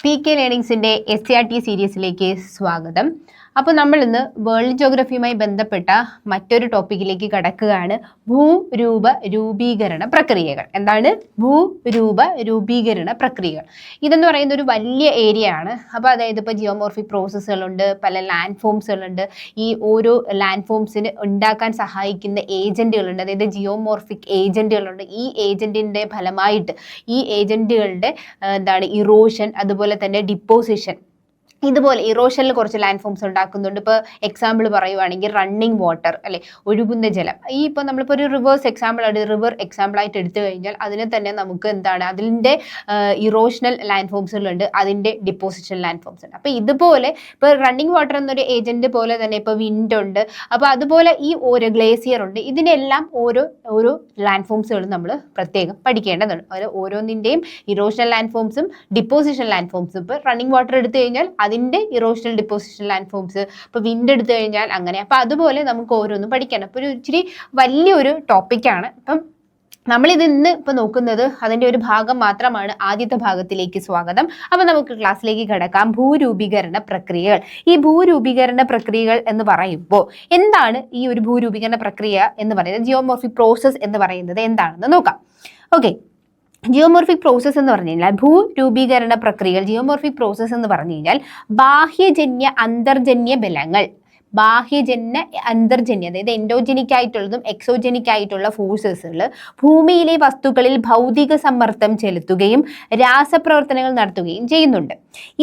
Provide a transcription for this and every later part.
PK ലേണിംഗ്സിന്റെ SCRT സീരീസിലേക്ക് സ്വാഗതം. അപ്പോൾ നമ്മൾ ഇന്ന് വേൾഡ് ജോഗ്രഫിയുമായി ബന്ധപ്പെട്ട മറ്റൊരു ടോപ്പിക്കിലേക്ക് കടക്കുകയാണ്. ഭൂരൂപ രൂപീകരണ പ്രക്രിയകൾ. എന്താണ് ഭൂരൂപ രൂപീകരണ പ്രക്രിയകൾ? ഇതെന്ന് പറയുന്ന ഒരു വലിയ ഏരിയ ആണ്. അപ്പോൾ അതായത് ഇപ്പോൾ ജിയോമോർഫിക് പ്രോസസ്സുകളുണ്ട്, പല ലാൻഡ് ഫോംസുകളുണ്ട്. ഈ ഓരോ ലാൻഡ് ഫോംസിന് ഉണ്ടാക്കാൻ സഹായിക്കുന്ന ഏജന്റുകളുണ്ട്, അതായത് ജിയോമോർഫിക് ഏജന്റുകളുണ്ട്. ഈ ഏജന്റിന്റെ ഫലമായിട്ട് ഈ ഏജന്റുകളുടെ ഇറോഷൻ, അതുപോലെ തന്നെ ഡിപ്പോസിഷൻ, ഇതുപോലെ ഇറോഷനിൽ കുറച്ച് ലാൻഡ് ഫോംസ് ഉണ്ടാക്കുന്നുണ്ട്. ഇപ്പോൾ എക്സാമ്പിൾ പറയുവാണെങ്കിൽ റണ്ണിങ് വാട്ടർ, അല്ലെ, ഒഴുകുന്ന ജലം. ഈ ഇപ്പോൾ നമ്മളിപ്പോൾ ഒരു റിവേഴ്സ് റിവർ എക്സാമ്പിളായിട്ട് എടുത്തു കഴിഞ്ഞാൽ അതിനെ തന്നെ നമുക്ക് അതിൻ്റെ ഇറോഷണൽ ലാൻഡ് ഫോംസുകളുണ്ട്, അതിൻ്റെ ഡിപ്പോസിഷൻ ലാൻഡ് ഫോംസ് ഉണ്ട്. അപ്പോൾ ഇതുപോലെ ഇപ്പോൾ റണ്ണിങ് വാട്ടർ എന്നൊരു ഏജന്റ് പോലെ തന്നെ ഇപ്പോൾ വിൻഡ് ഉണ്ട്. അപ്പോൾ അതുപോലെ ഈ ഓരോ ഗ്ലേസിയർ ഉണ്ട്. ഇതിനെല്ലാം ഓരോ ലാൻഡ് ഫോംസുകളും നമ്മൾ പ്രത്യേകം പഠിക്കേണ്ടതുണ്ട്. അത് ഓരോന്നിൻ്റെയും ഇറോഷണൽ ലാൻഡ് ഫോംസും ഡിപ്പോസിഷൻ ലാൻഡ് ഫോംസും. ഇപ്പോൾ റണ്ണിങ് വാട്ടർ എടുത്തു കഴിഞ്ഞാൽ അതിൻ്റെ ഇറോഷണൽ ഡിപ്പോസിഷൻ ലാൻഡ് ഫോംസ്, ഇപ്പോൾ വിൻഡ് എടുത്തു കഴിഞ്ഞാൽ അങ്ങനെ. അപ്പോൾ അതുപോലെ നമുക്ക് ഓരോന്നും പഠിക്കണം. അപ്പോൾ ഒരു ഇച്ചിരി വലിയൊരു ടോപ്പിക്കാണ്. അപ്പം നമ്മളിത് ഇന്ന് ഇപ്പോൾ നോക്കുന്നത് അതിൻ്റെ ഒരു ഭാഗം മാത്രമാണ്. ആദ്യത്തെ ഭാഗത്തിലേക്ക് സ്വാഗതം. അപ്പോൾ നമുക്ക് ക്ലാസ്സിലേക്ക് കിടക്കാം. ഭൂരൂപീകരണ പ്രക്രിയകൾ. ഈ ഭൂരൂപീകരണ പ്രക്രിയകൾ എന്ന് പറയുമ്പോൾ എന്താണ് ഈ ഒരു ഭൂരൂപീകരണ പ്രക്രിയ എന്ന് പറയുന്നത്? ജിയോമോർഫിക് പ്രോസസ്സ് എന്ന് പറയുന്നത് എന്താണെന്ന് നോക്കാം. ഓക്കെ, ജിയോമോർഫിക് പ്രോസസ്സ് എന്ന് പറഞ്ഞു കഴിഞ്ഞാൽ ഭൂരൂപീകരണ പ്രക്രിയകൾ. ജിയോമോർഫിക് പ്രോസസ്സ് എന്ന് പറഞ്ഞു കഴിഞ്ഞാൽ ബാഹ്യജന്യ അന്തർജന്യ ബലങ്ങൾ, ബാഹ്യജന്യ അന്തർജന്യ, അതായത് എൻഡോജനിക് ആയിട്ടുള്ളതും എക്സോജനിക് ആയിട്ടുള്ള ഫോഴ്സസുകൾ ഭൂമിയിലെ വസ്തുക്കളിൽ ഭൗതിക സമ്മർദ്ദം ചെലുത്തുകയും രാസപ്രവർത്തനങ്ങൾ നടത്തുകയും ചെയ്യുന്നുണ്ട്.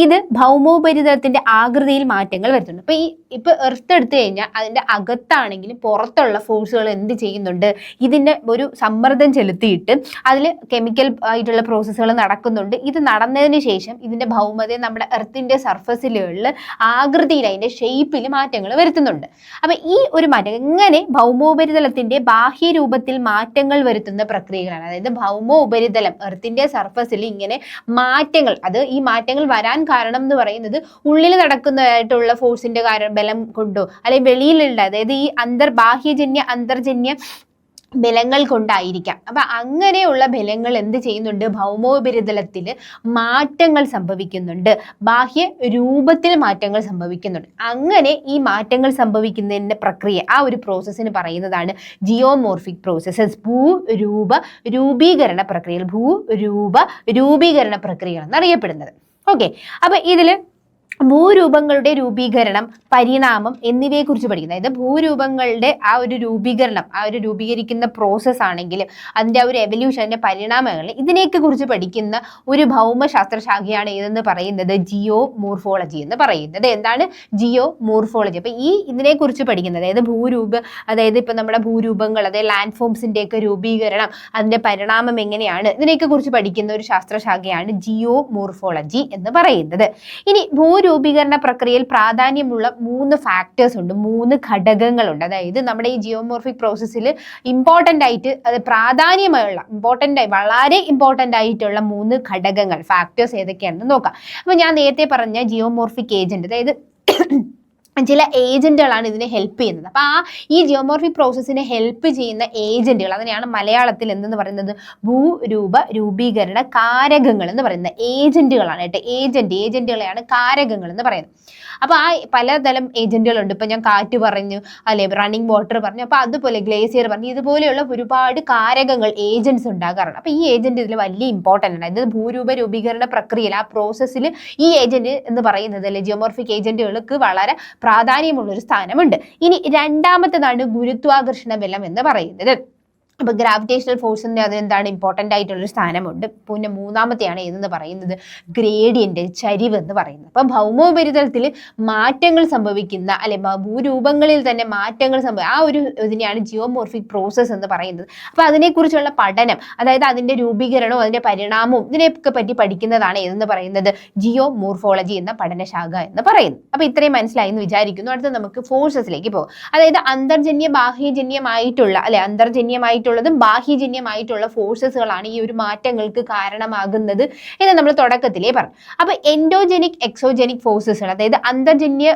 ഇത് ഭൗമോപരിതലത്തിന്റെ ആകൃതിയിൽ മാറ്റങ്ങൾ വരുത്തുന്നുണ്ട്. ഇപ്പോൾ എർത്ത് എടുത്തു കഴിഞ്ഞാൽ അതിൻ്റെ അകത്താണെങ്കിലും പുറത്തുള്ള ഫോഴ്സുകൾ എന്ത് ചെയ്യുന്നുണ്ട്? ഇതിൻ്റെ ഒരു സമ്മർദ്ദം ചെലുത്തിയിട്ട് അതിൽ കെമിക്കൽ ആയിട്ടുള്ള പ്രോസസ്സുകൾ നടക്കുന്നുണ്ട്. ഇത് നടന്നതിന് ശേഷം ഇതിൻ്റെ ഭൗമതയെ നമ്മുടെ എർത്തിൻ്റെ സർഫസിലുകളിൽ ആകൃതിയിൽ, അതിൻ്റെ ഷേപ്പിൽ മാറ്റങ്ങൾ വരുത്തുന്നുണ്ട്. അപ്പൊ ഈ ഒരു മാറ്റം എങ്ങനെ ഭൗമോപരിതലത്തിന്റെ ബാഹ്യരൂപത്തിൽ മാറ്റങ്ങൾ വരുത്തുന്ന പ്രക്രിയകളാണ്. അതായത് ഭൗമോപരിതലം, എർത്തിന്റെ സർഫസിൽ ഇങ്ങനെ മാറ്റങ്ങൾ, അത് ഈ മാറ്റങ്ങൾ വരാൻ കാരണം എന്ന് പറയുന്നത് ഉള്ളിൽ നടക്കുന്നതായിട്ടുള്ള ഫോഴ്സിന്റെ ബലം കൊണ്ടോ അല്ലെങ്കിൽ വെളിയിലുള്ള, അതായത് ഈ ബാഹ്യജന്യ അന്തർജന്യ ബലങ്ങൾ കൊണ്ടായിരിക്കാം. അപ്പൊ അങ്ങനെയുള്ള ബലങ്ങൾ എന്ത് ചെയ്യുന്നുണ്ട്? ഭൗമോപരിതലത്തിൽ മാറ്റങ്ങൾ സംഭവിക്കുന്നുണ്ട്, ബാഹ്യ രൂപത്തിൽ മാറ്റങ്ങൾ സംഭവിക്കുന്നുണ്ട്. അങ്ങനെ ഈ മാറ്റങ്ങൾ സംഭവിക്കുന്നതിന്റെ പ്രക്രിയ, ആ ഒരു പ്രോസസ്സിന് പറയുന്നതാണ് ജിയോമോർഫിക് പ്രോസസ്സസ്, ഭൂരൂപ രൂപീകരണ പ്രക്രിയകൾ, ഭൂരൂപ രൂപീകരണ പ്രക്രിയകൾ എന്നറിയപ്പെടുന്നത്. ഓക്കെ, അപ്പൊ ഇതില് ഭൂരൂപങ്ങളുടെ രൂപീകരണം, പരിണാമം എന്നിവയെക്കുറിച്ച് പഠിക്കുന്നത്. അതായത് ഭൂരൂപങ്ങളുടെ ആ ഒരു രൂപീകരണം, ആ ഒരു രൂപീകരിക്കുന്ന പ്രോസസ്സ് ആണെങ്കിലും അതിൻ്റെ ആ ഒരു എവല്യൂഷൻ, അതിൻ്റെ പരിണാമങ്ങൾ, ഇതിനെയൊക്കെ കുറിച്ച് പഠിക്കുന്ന ഒരു ഭൗമശാസ്ത്ര ശാഖയാണ് ഏതെന്ന് പറയുന്നത് ജിയോ മോർഫോളജി എന്ന് പറയുന്നത്. എന്താണ് ജിയോ മോർഫോളജി? അപ്പോൾ ഇതിനെക്കുറിച്ച് പഠിക്കുന്നത്, അതായത് ഇപ്പം നമ്മുടെ ഭൂരൂപങ്ങൾ, അതായത് ലാൻഡ് ഫോംസിൻ്റെ ഒക്കെ രൂപീകരണം, അതിൻ്റെ പരിണാമം എങ്ങനെയാണ്, ഇതിനെയൊക്കെ കുറിച്ച് പഠിക്കുന്ന ഒരു ശാസ്ത്രശാഖയാണ് ജിയോ മോർഫോളജി എന്ന് പറയുന്നത്. ഇനി രൂപീകരണ പ്രക്രിയയിൽ പ്രാധാന്യമുള്ള 3 ഫാക്ടേഴ്സ് ഉണ്ട്, 3 ഘടകങ്ങളുണ്ട്. അതായത് നമ്മുടെ ഈ ജിയോമോർഫിക് പ്രോസസ്സിൽ ഇമ്പോർട്ടൻ്റ് ആയിട്ട്, അത് പ്രാധാന്യമുള്ള വളരെ ഇമ്പോർട്ടൻ്റ് ആയിട്ടുള്ള 3 ഘടകങ്ങൾ, ഫാക്ടേഴ്സ് ഏതൊക്കെയാണെന്ന് നോക്കാം. അപ്പോൾ ഞാൻ നേരത്തെ പറഞ്ഞ ജിയോമോർഫിക് ഏജന്റ്, അതായത് ചില ഏജന്റുകളാണ് ഇതിനെ ഹെൽപ്പ് ചെയ്യുന്നത്. അപ്പോൾ ഈ ജിയോമോർഫിക് പ്രോസസ്സിനെ ഹെൽപ്പ് ചെയ്യുന്ന ഏജന്റുകൾ, അതിനെയാണ് മലയാളത്തിൽ എന്തെന്ന് പറയുന്നത്? ഭൂരൂപ രൂപീകരണ കാരകങ്ങൾ എന്ന് പറയുന്നത് ഏജന്റുകളാണ് കേട്ടോ. ഏജന്റുകളെയാണ് കാരകങ്ങൾ എന്ന് പറയുന്നത്. അപ്പോൾ പലതരം ഏജന്റുകളുണ്ട്. ഇപ്പം ഞാൻ കാറ്റ് പറഞ്ഞു, അല്ലെ, റണ്ണിങ് വാട്ടർ പറഞ്ഞു, അപ്പോൾ അതുപോലെ ഗ്ലേസിയർ പറഞ്ഞു, ഇതുപോലെയുള്ള ഒരുപാട് കാരകങ്ങൾ, ഏജന്റ്സ് ഉണ്ടാകാറുണ്ട്. അപ്പോൾ ഈ ഏജന്റ് ഇതിൽ വലിയ ഇമ്പോർട്ടൻ്റ് ആണ്. അതായത് ഭൂരൂപ രൂപീകരണ പ്രക്രിയയിൽ, ആ പ്രോസസ്സിൽ ഈ ഏജന്റ് എന്ന് പറയുന്നത്, അല്ലെ, ജിയോമോർഫിക് ഏജന്റുകൾക്ക് വളരെ പ്രാധാന്യമുള്ളൊരു സ്ഥാനമുണ്ട്. ഇനി രണ്ടാമത്തേതാണ് ഗുരുത്വാകർഷണ ബലം എന്ന് പറയുന്നത്. അപ്പോൾ ഗ്രാവിറ്റേഷണൽ ഫോഴ്സിൻ്റെ അതെന്താണ് ഇമ്പോർട്ടൻ്റ് ആയിട്ടുള്ളൊരു സ്ഥാനമുണ്ട്. പിന്നെ മൂന്നാമത്തെയാണ് ഏതെന്ന് പറയുന്നത് ഗ്രേഡിയൻ്റ്, ചരിവ് എന്ന് പറയുന്നത്. അപ്പം ഭൗമോപരിതലത്തിൽ മാറ്റങ്ങൾ സംഭവിക്കുന്ന, അല്ലെ, ഭൂരൂപങ്ങളിൽ തന്നെ മാറ്റങ്ങൾ ആ ഒരു ഇതിനെയാണ് ജിയോമോർഫിക് പ്രോസസ്സ് എന്ന് പറയുന്നത്. അപ്പോൾ അതിനെക്കുറിച്ചുള്ള പഠനം, അതായത് അതിൻ്റെ രൂപീകരണവും അതിൻ്റെ പരിണാമവും ഇതിനെയൊക്കെ പറ്റി പഠിക്കുന്നതാണ് ഏതെന്ന് പറയുന്നത് ജിയോ മോർഫോളജി എന്ന പഠനശാഖ എന്ന് പറയുന്നത്. അപ്പോൾ ഇത്രയും മനസ്സിലായി എന്ന് വിചാരിക്കുന്നു. അടുത്ത നമുക്ക് ഫോഴ്സസിലേക്ക് പോകും. അതായത് അന്തർജന്യ ബാഹ്യജന്യമായിട്ടുള്ള, അല്ലെ, അന്തർജന്യമായിട്ടുള്ളതും ബാഹ്യജന്യമായിട്ടുള്ള ഫോഴ്സസുകളാണ് ഈ ഒരു മാറ്റങ്ങൾക്ക് കാരണമാകുന്നത് എന്ന് നമ്മൾ തുടക്കത്തിലേ പറഞ്ഞു. അപ്പൊ എൻഡോജനിക് എക്സോജനിക് ഫോഴ്സസുകൾ, അതായത് അന്തർജന്യ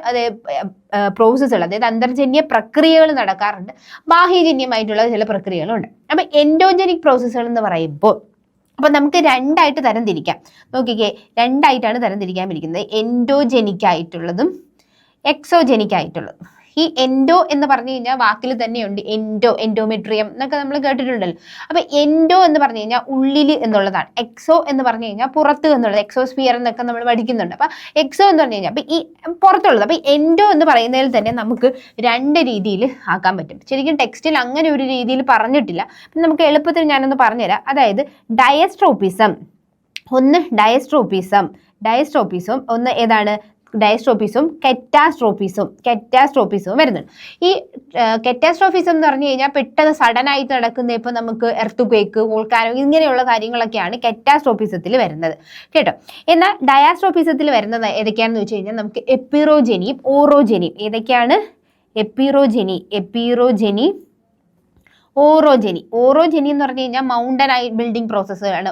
പ്രോസസ്സുകൾ, അതായത് അന്തർജന്യ പ്രക്രിയകൾ നടക്കാറുണ്ട്, ബാഹ്യജന്യമായിട്ടുള്ള ചില പ്രക്രിയകളുണ്ട്. അപ്പൊ എൻഡോജനിക് പ്രോസസ്സുകൾ എന്ന് പറയുമ്പോൾ അപ്പൊ നമുക്ക് രണ്ടായിട്ട് തരംതിരിക്കാം. നോക്കിക്കേ, രണ്ടായിട്ടാണ് തരംതിരിക്കാൻ എൻഡോജെനിക് ആയിട്ടുള്ളതും എക്സോജെനിക് ആയിട്ടുള്ളതും. ഈ എൻഡോ എന്ന് പറഞ്ഞു കഴിഞ്ഞാൽ വാക്കിൽ തന്നെയുണ്ട്, എൻഡോമെട്രിയം എന്നൊക്കെ നമ്മൾ കേട്ടിട്ടുണ്ടല്ലോ. അപ്പൊ എൻഡോ എന്ന് പറഞ്ഞു കഴിഞ്ഞാൽ ഉള്ളിൽ എന്നുള്ളതാണ്. എക്സോ എന്ന് പറഞ്ഞു കഴിഞ്ഞാൽ പുറത്ത് എന്നുള്ളത്, എക്സോസ്ഫിയർ എന്നൊക്കെ നമ്മൾ പഠിക്കുന്നുണ്ട്. അപ്പൊ എക്സോ എന്ന് പറഞ്ഞു കഴിഞ്ഞാൽ അപ്പൊ ഈ പുറത്തുള്ളത്. അപ്പൊ എൻഡോ എന്ന് പറയുന്നതിൽ തന്നെ നമുക്ക് രണ്ട് രീതിയിൽ ആക്കാൻ പറ്റും. ശരിക്കും ടെക്സ്റ്റിൽ അങ്ങനെ ഒരു രീതിയിൽ പറഞ്ഞിട്ടില്ല. നമുക്ക് എളുപ്പത്തിൽ ഞാനൊന്ന് പറഞ്ഞുതരാം. അതായത് ഡയസ്ട്രോപ്പിസം, ഒന്ന് ഡയസ്ട്രോപ്പിസം, ഒന്ന് ഏതാണ് ഡയസ്ട്രോപ്പിസും കെറ്റാസ്ട്രോപ്പിസും വരുന്നുണ്ട്. ഈ കെറ്റാസ്ട്രോഫിസം എന്ന് പറഞ്ഞു കഴിഞ്ഞാൽ പെട്ടെന്ന് സഡൻ ആയിട്ട് നടക്കുന്ന, ഇപ്പൊ നമുക്ക് എർത്ത് ക്വേക്ക്, വോൾക്കാനോ ഇങ്ങനെയുള്ള കാര്യങ്ങളൊക്കെയാണ് കെറ്റാസ്ട്രോഫിസത്തിൽ വരുന്നത് കേട്ടോ. എന്നാൽ ഡയാസ്ട്രോഫിസത്തിൽ വരുന്നത് ഏതൊക്കെയാണെന്ന് വെച്ച് കഴിഞ്ഞാൽ നമുക്ക് എപ്പിറോജെനിയും ഓറോജെനിയും. ഏതൊക്കെയാണ്? എപ്പിറോജെനി, ഓറോജെനി എന്ന് പറഞ്ഞു കഴിഞ്ഞാൽ മൗണ്ടൻ ബിൽഡിംഗ് പ്രോസസ്സാണ്.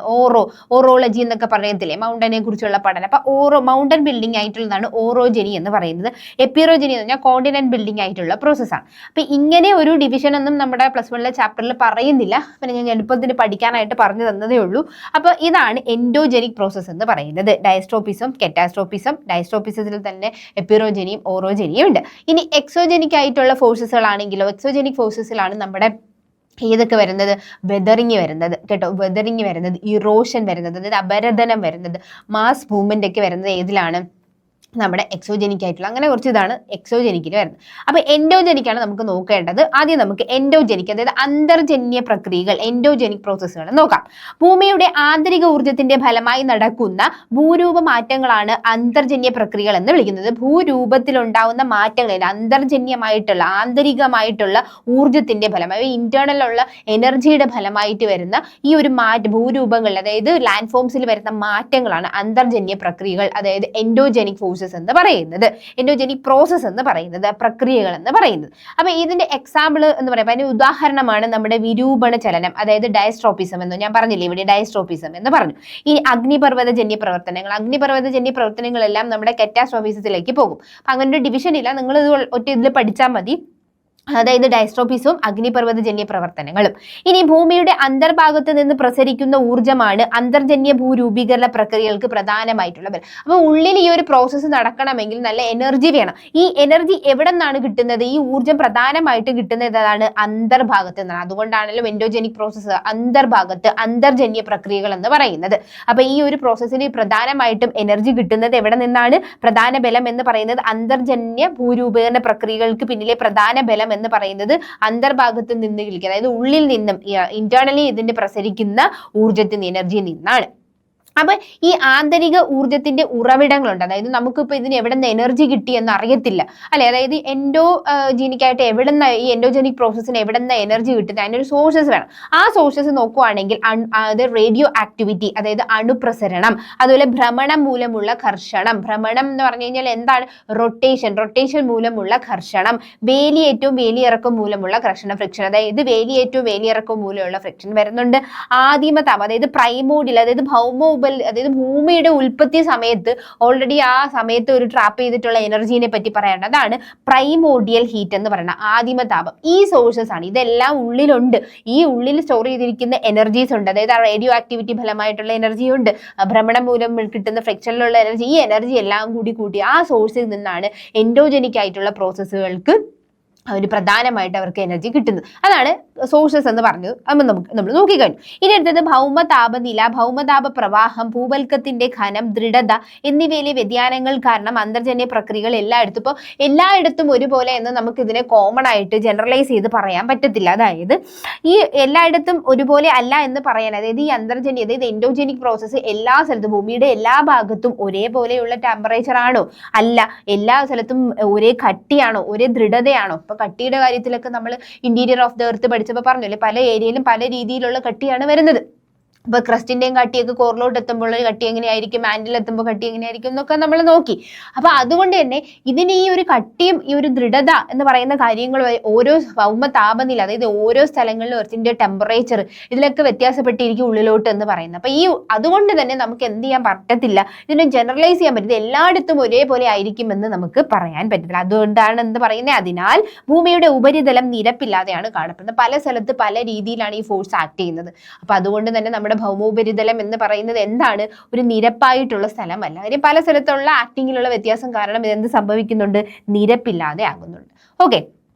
ഓറോളജി എന്നൊക്കെ പറയത്തില്ലേ, മൗണ്ടനെ കുറിച്ചുള്ള പഠനം. അപ്പൊ മൗണ്ടൻ ബിൽഡിംഗ് ആയിട്ടുള്ളതാണ് ഓറോജെനി എന്ന് പറയുന്നത്. എപ്പിറോജെനി എന്ന് പറഞ്ഞാൽ കോണ്ടിനെന്റ് ബിൽഡിംഗ് ആയിട്ടുള്ള പ്രോസസ്സാണ്. അപ്പൊ ഇങ്ങനെ ഒരു ഡിവിഷൻ ഒന്നും നമ്മുടെ +1 ചാപ്റ്ററിൽ പറയുന്നില്ല. പിന്നെ ഞാൻ എളുപ്പത്തിന് പഠിക്കാനായിട്ട് പറഞ്ഞു തന്നതേ ഉള്ളൂ. അപ്പൊ ഇതാണ് എൻഡോജെനിക് പ്രോസസ്സ് എന്ന് പറയുന്നത്. ഡയസ്ട്രോപ്പിസം, കെറ്റാസ്ട്രോപ്പിസം, ഡയസ്ട്രോപ്പിസത്തിൽ തന്നെ എപ്പിറോജെനിയും ഓറോജെനിയും ഉണ്ട്. ഇനി എക്സോജെനിക് ആയിട്ടുള്ള ഫോഴ്സസുകളാണെങ്കിലോ, എക്സോജെനിക് ഫോഴ്സസിലാണ് നമ്മുടെ ഏതൊക്കെ വരുന്നത്? വെതറിങ് വരുന്നത് കേട്ടോ, വെതറിങ് വരുന്നത്, ഇറോഷൻ വരുന്നത്, അതായത് അപരദനം വരുന്നത്, മാസ് മൂവ്മെന്റ് ഒക്കെ വരുന്നത് ഏതിലാണ്? നമ്മുടെ എക്സോജെനിക് ആയിട്ടുള്ള, അങ്ങനെ കുറച്ച് ഇതാണ് എക്സോജെനിക്കിൽ വരുന്നത്. അപ്പൊ എൻഡോജെനിക്കാണ് നമുക്ക് നോക്കേണ്ടത്. ആദ്യം നമുക്ക് എൻഡോജെനിക്, അതായത് അന്തർജന്യ പ്രക്രിയകൾ, എൻഡോജെനിക് പ്രോസസ്സുകൾ നോക്കാം. ഭൂമിയുടെ ആന്തരിക ഊർജ്ജത്തിന്റെ ഫലമായി നടക്കുന്ന ഭൂരൂപ മാറ്റങ്ങളാണ് അന്തർജന്യ പ്രക്രിയകൾ എന്ന് വിളിക്കുന്നത്. ഭൂരൂപത്തിലുണ്ടാവുന്ന മാറ്റങ്ങളിൽ അന്തർജന്യമായിട്ടുള്ള, ആന്തരികമായിട്ടുള്ള ഊർജ്ജത്തിന്റെ ഫലമായി, ഇന്റേണലുള്ള എനർജിയുടെ ഫലമായിട്ട് വരുന്ന ഈ ഒരു ഭൂരൂപങ്ങളിൽ, അതായത് ലാൻഡ് ഫോംസിൽ വരുന്ന മാറ്റങ്ങളാണ് അന്തർജന്യ പ്രക്രിയകൾ, അതായത് എൻഡോജെനിക് ഫോഴ്സ് എന്ന് പറയുന്നത്, എൻഡോജെനിക് പ്രോസസ് എന്ന് പറയുന്നത്, പ്രക്രിയകൾ എന്ന് പറയുന്നത്. അപ്പൊ ഇതിന്റെ എക്സാമ്പിൾ എന്ന് പറയുമ്പോൾ അതിന്റെ ഉദാഹരണമാണ് നമ്മുടെ വിരൂപണ ചലനം, അതായത് ഡയസ്ട്രോപ്പിസം എന്ന് ഞാൻ പറഞ്ഞില്ലേ, ഇവിടെ ഡയസ്ട്രോപ്പിസം എന്ന് പറഞ്ഞു. ഇനി അഗ്നിപർവ്വതജന്യ പ്രവർത്തനങ്ങളെല്ലാം നമ്മുടെ കെറ്റാസ്ട്രോഫിസത്തിലേക്ക് പോകും. അപ്പൊ അങ്ങനെ ഒരു ഡിവിഷൻ ഇല്ല, നിങ്ങൾ ഇത് ഒറ്റ ഇതിൽ പഠിച്ചാൽ മതി. അതായത് ഡയസ്ട്രോപ്പിസവും അഗ്നിപർവ്വതജന്യ പ്രവർത്തനങ്ങളും. ഇനി ഭൂമിയുടെ അന്തർഭാഗത്ത് നിന്ന് പ്രസരിക്കുന്ന ഊർജ്ജമാണ് അന്തർജന്യ ഭൂരൂപീകരണ പ്രക്രിയകൾക്ക് പ്രധാനമായിട്ടുള്ളത്. അപ്പൊ ഉള്ളിൽ ഈ ഒരു പ്രോസസ്സ് നടക്കണമെങ്കിൽ നല്ല എനർജി വേണം. ഈ എനർജി എവിടെ നിന്നാണ് കിട്ടുന്നത്? ഈ ഊർജ്ജം പ്രധാനമായിട്ട് കിട്ടുന്നത് ഏതാണ്? അന്തർഭാഗത്ത് നിന്നാണ്. അതുകൊണ്ടാണല്ലോ എൻഡോജെനിക് പ്രോസസ്സ് അന്തർഭാഗത്ത്, അന്തർജന്യ പ്രക്രിയകൾ എന്ന് പറയുന്നത്. അപ്പൊ ഈ ഒരു പ്രോസസ്സിന് പ്രധാനമായിട്ടും എനർജി കിട്ടുന്നത് എവിടെ നിന്നാണ്? പ്രധാന ബലം എന്ന് പറയുന്നത് അന്തർജന്യ ഭൂരൂപീകരണ പ്രക്രിയകൾക്ക് പിന്നിലെ പ്രധാന ബലം എന്ന് പറയുന്നത് അന്തർഭാഗത്ത് നിന്ന് വിളിക്കുക, അതായത് ഉള്ളിൽ നിന്നും ഇന്റേണലി ഇതിന്റെ പ്രസരിക്കുന്ന ഊർജ്ജത്തിന്, എനർജിയിൽ നിന്നാണ്. അപ്പൊ ഈ ആന്തരിക ഊർജ്ജത്തിന്റെ ഉറവിടങ്ങളുണ്ട്. അതായത് നമുക്കിപ്പോൾ ഇതിന് എവിടെ നിന്ന് എനർജി കിട്ടി എന്ന് അറിയത്തില്ല അല്ലെ. അതായത് എൻഡോജെനിക്കായിട്ട് എവിടെ നിന്ന്, ഈ എൻഡോജെനിക് പ്രോസസ്സിന് എവിടെ നിന്ന് എനർജി കിട്ടുന്നത്, അതിനൊരു സോഴ്സസ് വേണം. ആ സോഴ്സസ് നോക്കുവാണെങ്കിൽ അത് റേഡിയോ ആക്ടിവിറ്റി, അതായത് അണുപ്രസരണം, അതുപോലെ ഭ്രമണം മൂലമുള്ള ഘർഷണം. ഭ്രമണം എന്ന് പറഞ്ഞു കഴിഞ്ഞാൽ എന്താണ്? റൊട്ടേഷൻ മൂലമുള്ള ഘർഷണം, വേലിയേറ്റവും വേലിയിറക്കം മൂലമുള്ള ഘർഷണം, ഫ്രിക്ഷൻ. അതായത് വേലിയേറ്റവും വേലിയിറക്കവും മൂലമുള്ള ഫ്രിക്ഷൻ വരുന്നുണ്ട്. ആദിമതാപം, അതായത് പ്രൈമോഡിയൽ, അതായത് അതായത് ഭൂമിയുടെ ഉൽപ്പത്തി സമയത്ത് ഓൾറെഡി ആ സമയത്ത് ഒരു ട്രാപ്പ് ചെയ്തിട്ടുള്ള എനർജീനെ പറ്റി പറയേണ്ടത്, അതാണ് പ്രൈമോഡിയൽ ഹീറ്റ് എന്ന് പറയുന്നത്, ആദിമതാപം. ഈ സോഴ്സസ് ആണ്, ഇതെല്ലാം ഉള്ളിലുണ്ട്. ഈ ഉള്ളിൽ സ്റ്റോർ ചെയ്തിരിക്കുന്ന എനർജീസ് ഉണ്ട്. അതായത് ആ റേഡിയോ ആക്ടിവിറ്റി ഫലമായിട്ടുള്ള എനർജി ഉണ്ട്, ഭ്രമണം മൂലം കിട്ടുന്ന ഫ്രിക്ഷനിലുള്ള എനർജി, ഈ എനർജി എല്ലാം കൂടി ആ സോഴ്സിൽ നിന്നാണ് എൻഡോജെനിക് ആയിട്ടുള്ള പ്രോസസ്സുകൾക്ക് ഒരു പ്രധാനമായിട്ട് അവർക്ക് എനർജി കിട്ടുന്നത്. അതാണ് സോഴ്സസ് എന്ന് പറഞ്ഞത്. അപ്പം നമ്മൾ നോക്കിക്കഴിഞ്ഞു. ഇനി അടുത്തത് ഭൗമതാപനില, ഭൗമതാപ പ്രവാഹം, ഭൂവൽക്കത്തിന്റെ ഘനം, ദൃഢത എന്നിവയിലെ വ്യതിയാനങ്ങൾ കാരണം അന്തർജന്യ പ്രക്രിയകൾ എല്ലായിടത്തും ഒരുപോലെ എന്ന് നമുക്ക് ഇതിനെ കോമൺ ആയിട്ട് ജനറലൈസ് ചെയ്ത് പറയാൻ പറ്റത്തില്ല. അതായത് ഈ എല്ലായിടത്തും ഒരുപോലെ അല്ല എന്ന് പറയാൻ, അതായത് ഈ അന്തർജന്യ, അതായത് എൻഡോജെനിക് പ്രോസസ്സ് എല്ലാ സ്ഥലത്തും, ഭൂമിയുടെ എല്ലാ ഭാഗത്തും ഒരേപോലെയുള്ള ടെമ്പറേച്ചർ ആണോ? അല്ല. എല്ലാ സ്ഥലത്തും ഒരേ കട്ടിയാണോ? ഒരേ ദൃഢതയാണോ? ഇപ്പൊ കട്ടിയുടെ കാര്യത്തിലൊക്കെ നമ്മൾ ഇന്റീരിയർ ഓഫ് ദ എർത്ത് പഠിച്ചപ്പോൾ പറഞ്ഞല്ലേ, പല ഏരിയയിലും പല രീതിയിലുള്ള കട്ടിയാണ് വരുന്നത്. ഇപ്പൊ ക്രസ്റ്റിന്റെയും കട്ടിയൊക്കെ കോറിലോട്ട് എത്തുമ്പോൾ കട്ടി എങ്ങനെയായിരിക്കും, മാൻഡിൽ എത്തുമ്പോൾ കട്ടി എങ്ങനെയായിരിക്കും എന്നൊക്കെ നമ്മൾ നോക്കി. അപ്പൊ അതുകൊണ്ട് തന്നെ ഇതിന് ഈ ഒരു കട്ടിയും ഈ ഒരു ദൃഢത എന്ന് പറയുന്ന കാര്യങ്ങൾ ഓരോ ഭൗമ താപനില, അതായത് ഓരോ സ്ഥലങ്ങളിലും എർത്തിന്റെ ടെമ്പറേച്ചർ ഇതിലൊക്കെ വ്യത്യാസപ്പെട്ടിരിക്കും ഉള്ളിലോട്ട് എന്ന് പറയുന്നത്. അപ്പൊ അതുകൊണ്ട് തന്നെ നമുക്ക് എന്ത് ചെയ്യാൻ പറ്റത്തില്ല, ഇതിനെ ജനറലൈസ് ചെയ്യാൻ പറ്റില്ല, എല്ലായിടത്തും ഒരേപോലെ ആയിരിക്കും എന്ന് നമുക്ക് പറയാൻ പറ്റത്തില്ല. അതുകൊണ്ടാണ് എന്ത് പറയുന്നത്, അതിനാൽ ഭൂമിയുടെ ഉപരിതലം നിരപ്പില്ലാതെയാണ് കാണപ്പെടുന്നത്. പല സ്ഥലത്ത് പല രീതിയിലാണ് ഈ ഫോഴ്സ് ആക്ട് ചെയ്യുന്നത്. അപ്പൊ അതുകൊണ്ട് തന്നെ നമ്മുടെ നമ്മുടെ ഭൗമോപരിതലം എന്ന് പറയുന്നത് എന്താണ്, ഒരു നിരപ്പായിട്ടുള്ള സ്ഥലമല്ല. കാര്യം പല സ്ഥലത്തുള്ള ആക്ടിങ്ങിലുള്ള വ്യത്യാസം കാരണം ഇതെന്ത് സംഭവിക്കുന്നുണ്ട്, നിരപ്പില്ലാതെ ആകുന്നുണ്ട്. ഓക്കെ,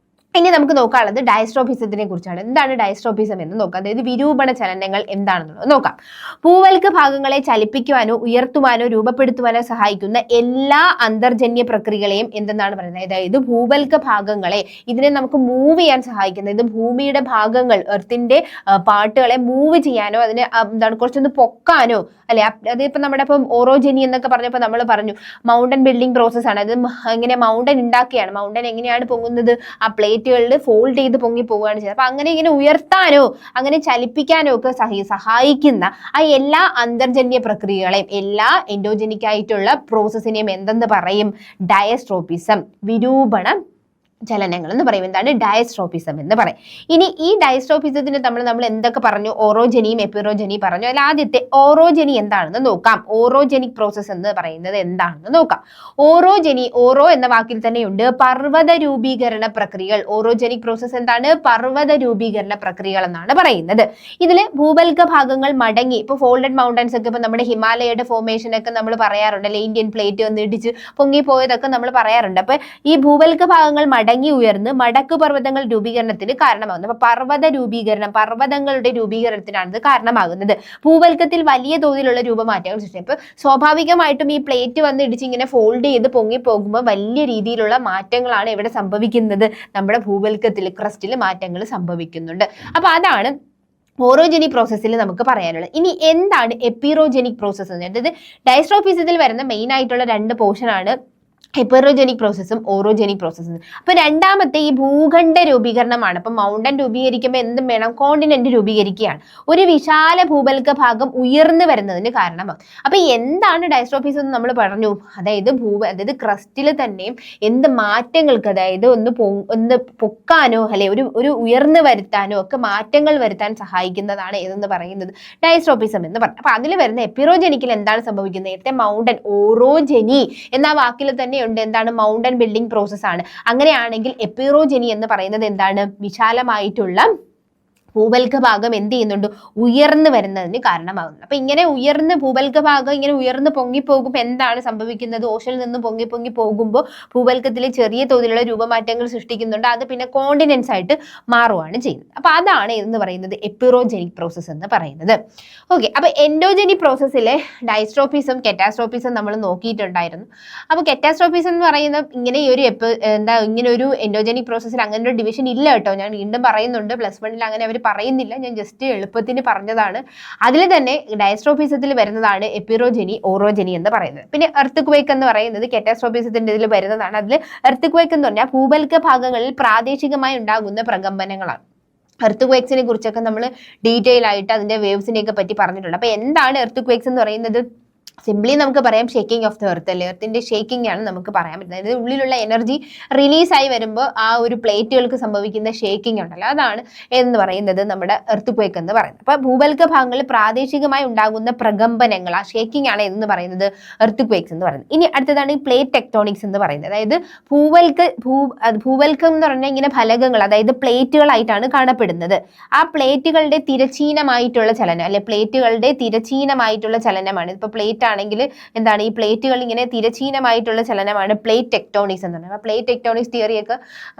ഇനി നമുക്ക് നോക്കാനുള്ളത് ഡയസ്ട്രോഫിസത്തിനെ കുറിച്ചാണ്. എന്താണ് ഡയസ്ട്രോഫിസം എന്ന് നോക്കാം, അതായത് വിരൂപണ ചലനങ്ങൾ എന്താണെന്നുള്ളത് നോക്കാം. ഭൂവൽക്ക ഭാഗങ്ങളെ ചലിപ്പിക്കുവാനോ ഉയർത്തുവാനോ രൂപപ്പെടുത്തുവാനോ സഹായിക്കുന്ന എല്ലാ അന്തർജന്യ പ്രക്രിയകളെയും എന്തെന്നാണ് പറയുന്നത്, അതായത് ഭൂവൽക്ക ഭാഗങ്ങളെ ഇതിനെ നമുക്ക് മൂവ് ചെയ്യാൻ സഹായിക്കുന്നത്, ഇത് ഭൂമിയുടെ ഭാഗങ്ങൾ എർത്തിന്റെ പാർട്ടുകളെ മൂവ് ചെയ്യാനോ അതിനെ എന്താണ് കുറച്ചൊന്ന് പൊക്കാനോ അല്ലെ, അതിപ്പോ നമ്മുടെ ഇപ്പം ഓറോജനി എന്നൊക്കെ പറഞ്ഞപ്പോൾ നമ്മൾ പറഞ്ഞു മൗണ്ടൻ ബിൽഡിംഗ് പ്രോസസ് ആണ്. അത് ഇങ്ങനെ മൗണ്ടൻ ഉണ്ടാക്കിയാണ്. മൗണ്ടൻ എങ്ങനെയാണ് പൊങ്ങുന്നത്, ആ പ്ലേറ്റുകളിൽ ഫോൾഡ് ചെയ്ത് പൊങ്ങി പോവുകയാണ് ചെയ്യുന്നത്. അപ്പൊ അങ്ങനെ ഇങ്ങനെ ഉയർത്താനോ അങ്ങനെ ചലിപ്പിക്കാനോ ഒക്കെ സഹായിക്കുന്ന ആ എല്ലാ അന്തർജന്യ പ്രക്രിയകളെയും എല്ലാ എൻഡോജനിക് ആയിട്ടുള്ള പ്രോസസ്സിനെയും എന്തെന്ന് പറയും, ഡയസ്ട്രോഫിസം, വിരൂപണ ചലനങ്ങൾ എന്ന് പറയും. എന്താണ് ഡയസ്ട്രോഫിസം എന്ന് പറയും. ഇനി ഈ ഡയസ്ട്രോഫിസത്തിന് നമ്മൾ എന്തൊക്കെ പറഞ്ഞു, ഓറോജനിയും എപ്പിറോജനിയും പറഞ്ഞു. അതിൽ ആദ്യത്തെ ഓറോജനി എന്താണെന്ന് നോക്കാം. ഓറോജനിക് പ്രോസസ് എന്ന് പറയുന്നത് എന്താണെന്ന് നോക്കാം. ഓറോജനി, ഓറോ എന്ന വാക്കിൽ തന്നെയുണ്ട് പർവ്വത രൂപീകരണ പ്രക്രിയകൾ. ഓറോജനിക് പ്രോസസ് എന്താണ്, പർവ്വത രൂപീകരണ പ്രക്രിയകൾ എന്നാണ് പറയുന്നത്. ഇതിൽ ഭൂവൽക ഭാഗങ്ങൾ മടങ്ങി, ഇപ്പൊ ഫോൾഡഡ് മൗണ്ടൻസ് ഒക്കെ ഇപ്പൊ നമ്മുടെ ഹിമാലയയുടെ ഫോർമേഷൻ ഒക്കെ നമ്മൾ പറയാറുണ്ട് അല്ലെ, ഇന്ത്യൻ പ്ലേറ്റ് വന്ന് ഇടിച്ച് പൊങ്ങിപ്പോയതൊക്കെ നമ്മൾ പറയാറുണ്ട്. അപ്പൊ ഈ ഭൂവൽക ഭാഗങ്ങൾ മടങ്ങി ഉയർന്ന് മടക്കു പർവ്വതങ്ങൾ രൂപീകരണത്തിന് കാരണമാകുന്നത്. അപ്പൊ പർവ്വത രൂപീകരണം, പർവ്വതങ്ങളുടെ രൂപീകരണത്തിനാണ് ഇത് കാരണമാകുന്നത്. ഭൂവൽക്കത്തിൽ വലിയ തോതിലുള്ള രൂപമാറ്റങ്ങൾ സൃഷ്ടിക്കും. ഇപ്പൊ സ്വാഭാവികമായിട്ടും ഈ പ്ലേറ്റ് വന്ന് ഇടിച്ച് ഇങ്ങനെ ഫോൾഡ് ചെയ്ത് പൊങ്ങി പോകുമ്പോൾ വലിയ രീതിയിലുള്ള മാറ്റങ്ങളാണ് ഇവിടെ സംഭവിക്കുന്നത്. നമ്മുടെ ഭൂവൽക്കത്തിൽ ക്രസ്റ്റിൽ മാറ്റങ്ങൾ സംഭവിക്കുന്നുണ്ട്. അപ്പൊ അതാണ് ഓറോജനിക് പ്രോസസ്സിൽ നമുക്ക് പറയാനുള്ളത്. ഇനി എന്താണ് എപ്പിറോജനിക് പ്രോസസ്സ് എന്ന്? അതായത് ഡയസ്ട്രോഫിസത്തിൽ വരുന്ന മെയിൻ ആയിട്ടുള്ള രണ്ട് പോർഷൻ ആണ് എപ്പിറോജനിക് പ്രോസസ്സും ഓറോജനിക് പ്രോസസ്സും. അപ്പൊ രണ്ടാമത്തെ ഈ ഭൂഖണ്ഡ രൂപീകരണമാണ്. അപ്പൊ മൗണ്ടൻ രൂപീകരിക്കുമ്പോൾ എന്തും വേണം, കോണ്ടിനെന്റ് രൂപീകരിക്കുകയാണ്. ഒരു വിശാല ഭൂവൽക്ക ഭാഗം ഉയർന്നു വരുന്നതിന് കാരണമാകും. അപ്പൊ എന്താണ് ഡയസ്ട്രോഫിസം എന്ന് നമ്മൾ പറഞ്ഞു, അതായത് ക്രസ്റ്റിൽ തന്നെയും എന്ത് മാറ്റങ്ങൾക്ക്, അതായത് ഒന്ന് പൊക്കാനോ അല്ലെ ഒരു ഉയർന്നു വരുത്താനോ ഒക്കെ മാറ്റങ്ങൾ വരുത്താൻ സഹായിക്കുന്നതാണ് ഏതെന്ന് പറയുന്നത് ഡയസ്ട്രോഫിസം എന്ന് പറഞ്ഞു. അപ്പൊ അതിൽ വരുന്ന എപ്പിറോജനിക്കിൽ എന്താണ് സംഭവിക്കുന്നത്, നേരത്തെ മൗണ്ടൻ, ഓറോജനി എന്ന വാക്കിൽ തന്നെ എന്താണ്, മൗണ്ടൻ ബിൽഡിംഗ് പ്രോസസ് ആണ്. അങ്ങനെയാണെങ്കിൽ എപ്പിറോജനി എന്ന് പറയുന്നത് എന്താണ്, വിശാലമായിട്ടുള്ള ഭൂവൽക ഭാഗം എന്ത് ചെയ്യുന്നുണ്ട്, ഉയർന്നു വരുന്നതിന് കാരണമാകുന്നു. അപ്പൊ ഇങ്ങനെ ഭൂവൽക ഭാഗം ഇങ്ങനെ ഉയർന്നു പൊങ്ങിപ്പോകുമ്പോൾ എന്താണ് സംഭവിക്കുന്നത്, ഓഷനിൽ നിന്ന് പൊങ്ങി പോകുമ്പോൾ ഭൂവൽക്കത്തിലെ ചെറിയ തോതിലുള്ള രൂപമാറ്റങ്ങൾ സൃഷ്ടിക്കുന്നുണ്ട്. അത് പിന്നെ കോണ്ടിനെന്റ്സ് ആയിട്ട് മാറുകയാണ് ചെയ്യുന്നത്. അപ്പൊ അതാണ് എന്ന് പറയുന്നത് എപ്പിറോജനിക് പ്രോസസ് എന്ന് പറയുന്നത്. ഓക്കെ, അപ്പൊ എൻഡോജനിക് പ്രോസസ്സിലെ ഡയസ്ട്രോഫിസം കെറ്റാസ്ട്രോഫിസം നമ്മൾ നോക്കിയിട്ടുണ്ടായിരുന്നു. അപ്പൊ കെറ്റാസ്ട്രോഫിസം എന്ന് പറയുന്നത് ഇങ്ങനെ ഇങ്ങനെ ഒരു എൻഡോജനിക് പ്രോസസ്സിൽ അങ്ങനെ ഒരു ഡിവിഷൻ ഇല്ല കേട്ടോ. ഞാൻ വീണ്ടും പറയുന്നുണ്ട്, +1 അങ്ങനെ അവർ പറയുന്നില്ല, ഞാൻ ജസ്റ്റ് എളുപ്പത്തിന് പറഞ്ഞതാണ്. അതിൽ തന്നെ ഡയസ്ട്രോഫിസത്തിൽ വരുന്നതാണ് എപ്പിറോജനി, ഓറോജനി എന്ന് പറയുന്നത്. പിന്നെ എർത്ത് ക്വേക്ക് എന്ന് പറയുന്നത് കെറ്റാസ്ട്രോഫിസത്തിന്റെ ഇതിൽ വരുന്നതാണ്. അതിൽ എർത്ത് ക്വേക്ക് എന്ന് പറഞ്ഞാൽ ഭൂവൽക ഭാഗങ്ങളിൽ പ്രാദേശികമായി ഉണ്ടാകുന്ന പ്രകമ്പനങ്ങളാണ്. എർത്ത് ക്വേക്സിനെ കുറിച്ചൊക്കെ നമ്മൾ ഡീറ്റെയിൽ ആയിട്ട് അതിന്റെ വേവ്സിനെയൊക്കെ പറ്റി പറഞ്ഞിട്ടുണ്ട്. അപ്പൊ എന്താണ് എർത്ത് ക്വേക്സ് എന്ന് പറയുന്നത്, സിംപ്ലി നമുക്ക് പറയാം ഷേക്കിംഗ് ഓഫ് ദ എർത്ത് അല്ലെ, എർത്തിന്റെ ഷേക്കിംഗ് ആണ് നമുക്ക് പറയാൻ പറ്റുന്നത്. അതായത് ഉള്ളിലുള്ള എനർജി റിലീസായി വരുമ്പോൾ ആ ഒരു പ്ലേറ്റുകൾക്ക് സംഭവിക്കുന്ന ഷേക്കിംഗ് ഉണ്ടല്ലോ, അതാണ് എന്ന് പറയുന്നത് നമ്മുടെ എർത്ത് ക്വേക്ക് എന്ന് പറയുന്നത്. അപ്പൊ ഭൂവൽക ഭാഗങ്ങളിൽ പ്രാദേശികമായി ഉണ്ടാകുന്ന പ്രകമ്പനങ്ങൾ, ആ ഷേക്കിംഗ് ആണ് എന്ന് പറയുന്നത് എർത്ത് ക്വേക്സ് എന്ന് പറയുന്നത്. ഇനി അടുത്തതാണ് ഈ പ്ലേറ്റ് ടെക്ടോണിക്സ് എന്ന് പറയുന്നത്. അതായത് ഭൂവൽക്കം എന്ന് പറഞ്ഞാൽ ഇങ്ങനെ ഫലകങ്ങൾ, അതായത് പ്ലേറ്റുകളായിട്ടാണ് കാണപ്പെടുന്നത്. ആ പ്ലേറ്റുകളുടെ തിരച്ചീനമായിട്ടുള്ള ചലനം അല്ലെ, പ്ലേറ്റുകളുടെ തിരച്ചീനമായിട്ടുള്ള ചലനമാണ്. ഇപ്പൊ പ്ലേറ്റ് ആണെങ്കിൽ എന്താണ്, ഈ പ്ലേറ്റുകൾ ഇങ്ങനെ തിരച്ചീനമായിട്ടുള്ള ചലനമാണ് പ്ലേറ്റ് ടെക്ടോണിക്സ് എന്ന് പറയുന്നത്. പ്ലേറ്റ് ടെക്ടോണിക്സ് തിയറിയൊക്കെ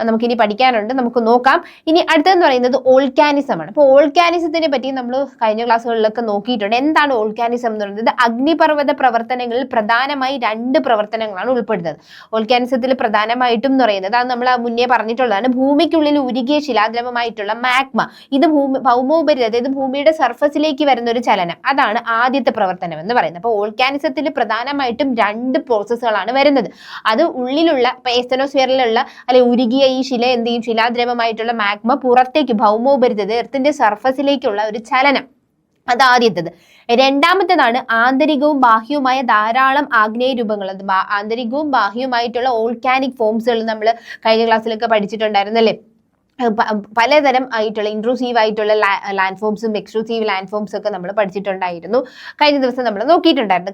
നമുക്കിനി പഠിക്കാനുണ്ട്, നമുക്ക് നോക്കാം. ഇനി അടുത്തതെന്ന് പറയുന്നത് ഓൾക്കാനിസം ആണ്. അപ്പോൾ ഓൾക്കാനിസത്തിനെ പറ്റി നമ്മൾ കഴിഞ്ഞ ക്ലാസ്സുകളിലൊക്കെ നോക്കിയിട്ടുണ്ട്. എന്താണ് ഓൾക്കാനിസം എന്ന് പറയുന്നത്, അഗ്നിപർവ്വത പ്രവർത്തനങ്ങളിൽ പ്രധാനമായി 2 പ്രവർത്തനങ്ങളാണ് ഉൾപ്പെടുന്നത്. ഓൾക്കാനിസത്തിൽ പ്രധാനമായിട്ടും എന്ന് പറയുന്നത് അത് നമ്മൾ മുന്നേ പറഞ്ഞിട്ടുള്ളതാണ്, ഭൂമിക്കുള്ളിൽ ഉരുകിയ ശിലാദ്രവമായിട്ടുള്ള മാഗ്മ, ഇത് ഭൗമോപരിതലം, അതായത് ഭൂമിയുടെ സർഫസിലേക്ക് വരുന്ന ഒരു ചലനം, അതാണ് ആദ്യത്തെ പ്രവർത്തനം എന്ന് പറയുന്നത്. അപ്പോൾ ഓൾക്കാനിസത്തിൽ പ്രധാനമായിട്ടും 2 പ്രോസസ്സുകളാണ് വരുന്നത്. അത് ഉള്ളിലുള്ള എസ്തനോസ്ഫിയറിലുള്ള അല്ലെ ഉരുകിയ ഈ ശിലാദ്രവമായിട്ടുള്ള മാഗ്മ പുറത്തേക്ക് ഭൗമോപരിതലം എർത്തിന്റെ സർഫസിലേക്കുള്ള ഒരു ചലനം, അത് ആദ്യത്തേത്. രണ്ടാമത്തേതാണ് ആന്തരികവും ബാഹ്യവുമായ ധാരാളം ആഗ്നേയ രൂപങ്ങൾ. ആന്തരികവും ബാഹ്യവുമായിട്ടുള്ള ഓൾക്കാനിക് ഫോംസുകൾ നമ്മൾ കഴിഞ്ഞ ക്ലാസ്സിലൊക്കെ പഠിച്ചിട്ടുണ്ടായിരുന്നല്ലേ. പലതരം ആയിട്ടുള്ള ഇൻട്രൂസീവ് ആയിട്ടുള്ള ലാൻഡ് ഫോംസും എക്സ്ട്രൂസീവ് ലാൻഡ് ഫോംസും ഒക്കെ നമ്മൾ പഠിച്ചിട്ടുണ്ടായിരുന്നു. കഴിഞ്ഞ ദിവസം നമ്മൾ നോക്കിയിട്ടുണ്ടായിരുന്നു.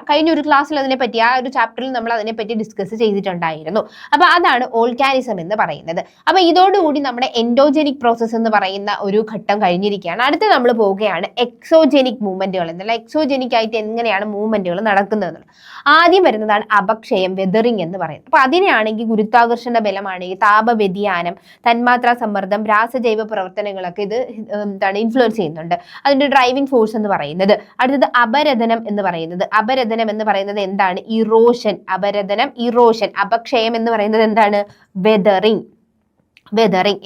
കഴിഞ്ഞ ഒരു ക്ലാസ്സിൽ അതിനെപ്പറ്റി ആ ഒരു ചാപ്റ്ററിൽ നമ്മൾ അതിനെപ്പറ്റി ഡിസ്കസ് ചെയ്തിട്ടുണ്ടായിരുന്നു. അപ്പൊ അതാണ് ഓൾക്കാനിസം എന്ന് പറയുന്നത്. അപ്പൊ ഇതോടുകൂടി നമ്മുടെ എൻഡോജനിക് പ്രോസസ്സ് എന്ന് പറയുന്ന ഒരു ഘട്ടം കഴിഞ്ഞിരിക്കുകയാണ്. അടുത്ത് നമ്മൾ പോവുകയാണ് എക്സോജനിക് മൂവ്മെന്റുകൾ എന്നുള്ള എക്സോജനിക് ആയിട്ട് എങ്ങനെയാണ് മൂവ്മെന്റുകൾ നടക്കുന്നത് എന്നുള്ളത്. ആദ്യം വരുന്നതാണ് അപക്ഷയം, വെതറിങ് എന്ന് പറയുന്നത്. അപ്പൊ അതിനെയാണെങ്കിൽ ഗുരുത്വാകർഷണ ബലമാണെങ്കിൽ താപവ്യതിയാനം, തന്മാത്രാ സമ്മർദ്ദം, രാസജൈവ പ്രവർത്തനങ്ങളൊക്കെ ഇത് എന്താണ് ഇൻഫ്ലുവൻസ് ചെയ്യുന്നുണ്ട്. അതിന്റെ ഡ്രൈവിംഗ് ഫോഴ്സ് എന്ന് പറയുന്നത്. അടുത്തത് അപരദനം എന്ന് പറയുന്നത്. അപരദനം എന്ന് പറയുന്നത് എന്താണ്? ഇറോഷൻ. അപരദനം, ഇറോഷൻ. അപക്ഷയം എന്ന് പറയുന്നത് എന്താണ്? Weathering,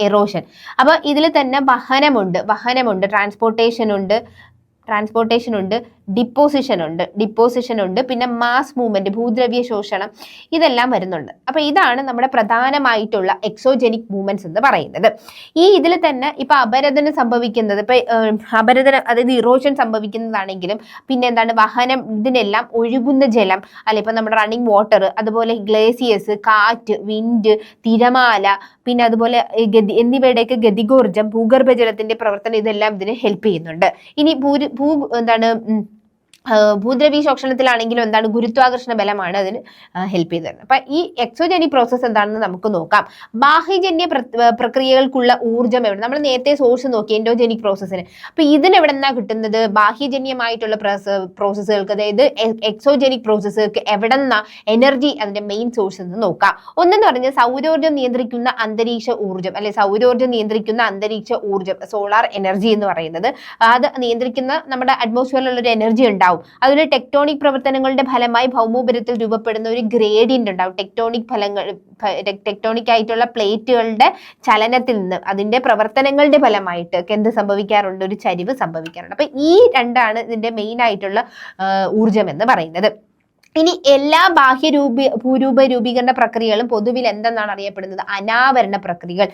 erosion. അപ്പൊ ഇതിൽ തന്നെ വഹനമുണ്ട്, ട്രാൻസ്പോർട്ടേഷൻ ഉണ്ട്, ഡിപ്പോസിഷൻ ഉണ്ട്, പിന്നെ മാസ് മൂവ്മെന്റ്, ഭൂദ്രവ്യ ശോഷണം, ഇതെല്ലാം വരുന്നുണ്ട്. അപ്പൊ ഇതാണ് നമ്മുടെ പ്രധാനമായിട്ടുള്ള എക്സോജനിക് മൂവ്മെന്റ്സ് എന്ന് പറയുന്നത്. ഈ ഇതിൽ തന്നെ ഇപ്പൊ അപരദനം സംഭവിക്കുന്നത്, ഇപ്പൊ അപരദനം അതായത് ഇറോഷൻ സംഭവിക്കുന്നതാണെങ്കിലും പിന്നെ എന്താണ് വഹനം, ഇതിനെല്ലാം ഒഴുകുന്ന ജലം അല്ല ഇപ്പൊ നമ്മുടെ റണ്ണിങ് വാട്ടർ, അതുപോലെ ഗ്ലേസിയേഴ്സ്, കാറ്റ്, വിൻഡ്, തിരമാല, പിന്നെ അതുപോലെ എന്നിവയുടെയൊക്കെ ഗതികോർജം, ഭൂഗർഭജലത്തിന്റെ പ്രവർത്തനം, ഇതെല്ലാം ഇതിന് ഹെൽപ്പ് ചെയ്യുന്നുണ്ട്. ഇനി ഭൂദ്രവ്യ ശോഷണത്തിലാണെങ്കിലും എന്താണ്? ഗുരുത്വാകർഷണ ബലമാണ് അതിന് ഹെൽപ്പ് ചെയ്തത്. അപ്പൊ ഈ എക്സോജനിക് പ്രോസസ്സ് എന്താണെന്ന് നമുക്ക് നോക്കാം. ബാഹ്യജന്യ പ്രക്രിയകൾക്കുള്ള ഊർജ്ജം എവിടെ? നമ്മൾ നേരത്തെ സോഴ്സ് നോക്കി എൻഡോജനിക് പ്രോസസ്സിന്. അപ്പൊ ഇതിന് എവിടെ നിന്നാ കിട്ടുന്നത്? ബാഹ്യജന്യമായിട്ടുള്ള പ്രോസസ്സുകൾക്ക്, അതായത് എക്സോജനിക് പ്രോസസ്സുകൾക്ക് എവിടെ നിന്നാ എനർജി അതിന്റെ മെയിൻ സോഴ്സ് എന്ന് നോക്കാം. ഒന്നെന്ന് പറഞ്ഞാൽ സൗരോർജ്ജം നിയന്ത്രിക്കുന്ന അന്തരീക്ഷ ഊർജ്ജം, അല്ലെ സൗരോർജ്ജം നിയന്ത്രിക്കുന്ന അന്തരീക്ഷ ഊർജ്ജം, സോളാർ എനർജി എന്ന് പറയുന്നത്. അത് നിയന്ത്രിക്കുന്ന നമ്മുടെ അറ്റ്മോസ്ഫിയറിലുള്ള ഒരു എനർജി ഉണ്ടാവും. അതിൽ ടെക്ടോണിക് പ്രവർത്തനങ്ങളുടെ ഫലമായി ഭൗമോപരിതലത്തിൽ രൂപപ്പെടുന്ന ഒരു ഗ്രേഡിയന്റ് ഉണ്ടാവും. ടെക്ടോണിക് ആയിട്ടുള്ള പ്ലേറ്റുകളുടെ ചലനത്തിൽ നിന്ന്, അതിന്റെ പ്രവർത്തനങ്ങളുടെ ഫലമായിട്ട് എന്ത് സംഭവിക്കാറുണ്ട്? ഒരു ചരിവ് സംഭവിക്കാറുണ്ട്. അപ്പൊ ഈ രണ്ടാണ് ഇതിന്റെ മെയിൻ ആയിട്ടുള്ള ഊർജം എന്ന് പറയുന്നത്. ഇനി എല്ലാ ഭൂരൂപ രൂപീകരണ പ്രക്രിയകളും പൊതുവിൽ എന്തെന്നാണ് അറിയപ്പെടുന്നത്? അനാവരണ പ്രക്രിയകൾ,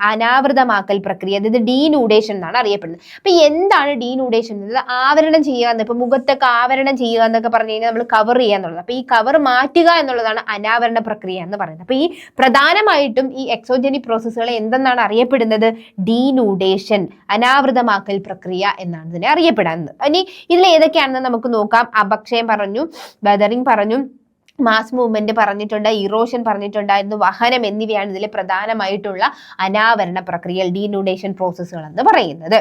അനാവൃതമാക്കൽ പ്രക്രിയ, അതായത് ഡീനൂഡേഷൻ എന്നാണ് അറിയപ്പെടുന്നത്. അപ്പൊ എന്താണ് ഡീനൂഡേഷൻ? ആവരണം ചെയ്യുക എന്ന്, ഇപ്പൊ മുഖത്തൊക്കെ ആവരണം ചെയ്യുക എന്നൊക്കെ പറഞ്ഞു കഴിഞ്ഞാൽ നമ്മൾ കവർ ചെയ്യുക എന്നുള്ളത്. അപ്പൊ ഈ കവർ മാറ്റുക എന്നുള്ളതാണ് അനാവരണ പ്രക്രിയ എന്ന് പറയുന്നത്. അപ്പൊ ഈ പ്രധാനമായിട്ടും ഈ എക്സോജനിക് പ്രോസസ്സുകളെ എന്തെന്നാണ് അറിയപ്പെടുന്നത്? ഡീനൂഡേഷൻ, അനാവൃതമാക്കൽ പ്രക്രിയ എന്നാണ് ഇതിനെ അറിയപ്പെടുന്നത്. ഇനി ഇതിൽ ഏതൊക്കെയാണെന്ന് നമുക്ക് നോക്കാം. അപക്ഷയം പറഞ്ഞു, വെതറിംഗ് പറഞ്ഞു, മാസ് മൂവ്മെന്റ് പറഞ്ഞിട്ടുണ്ട്, ഇറോഷൻ പറഞ്ഞിട്ടുണ്ടായിരുന്നു, വഹനം എന്നിവയാണ് ഇതിലെ പ്രധാനമായിട്ടുള്ള അനാവരണ പ്രക്രിയകൾ, ഡീനൂഡേഷൻ പ്രോസസ്സുകൾ എന്ന് പറയുന്നത്.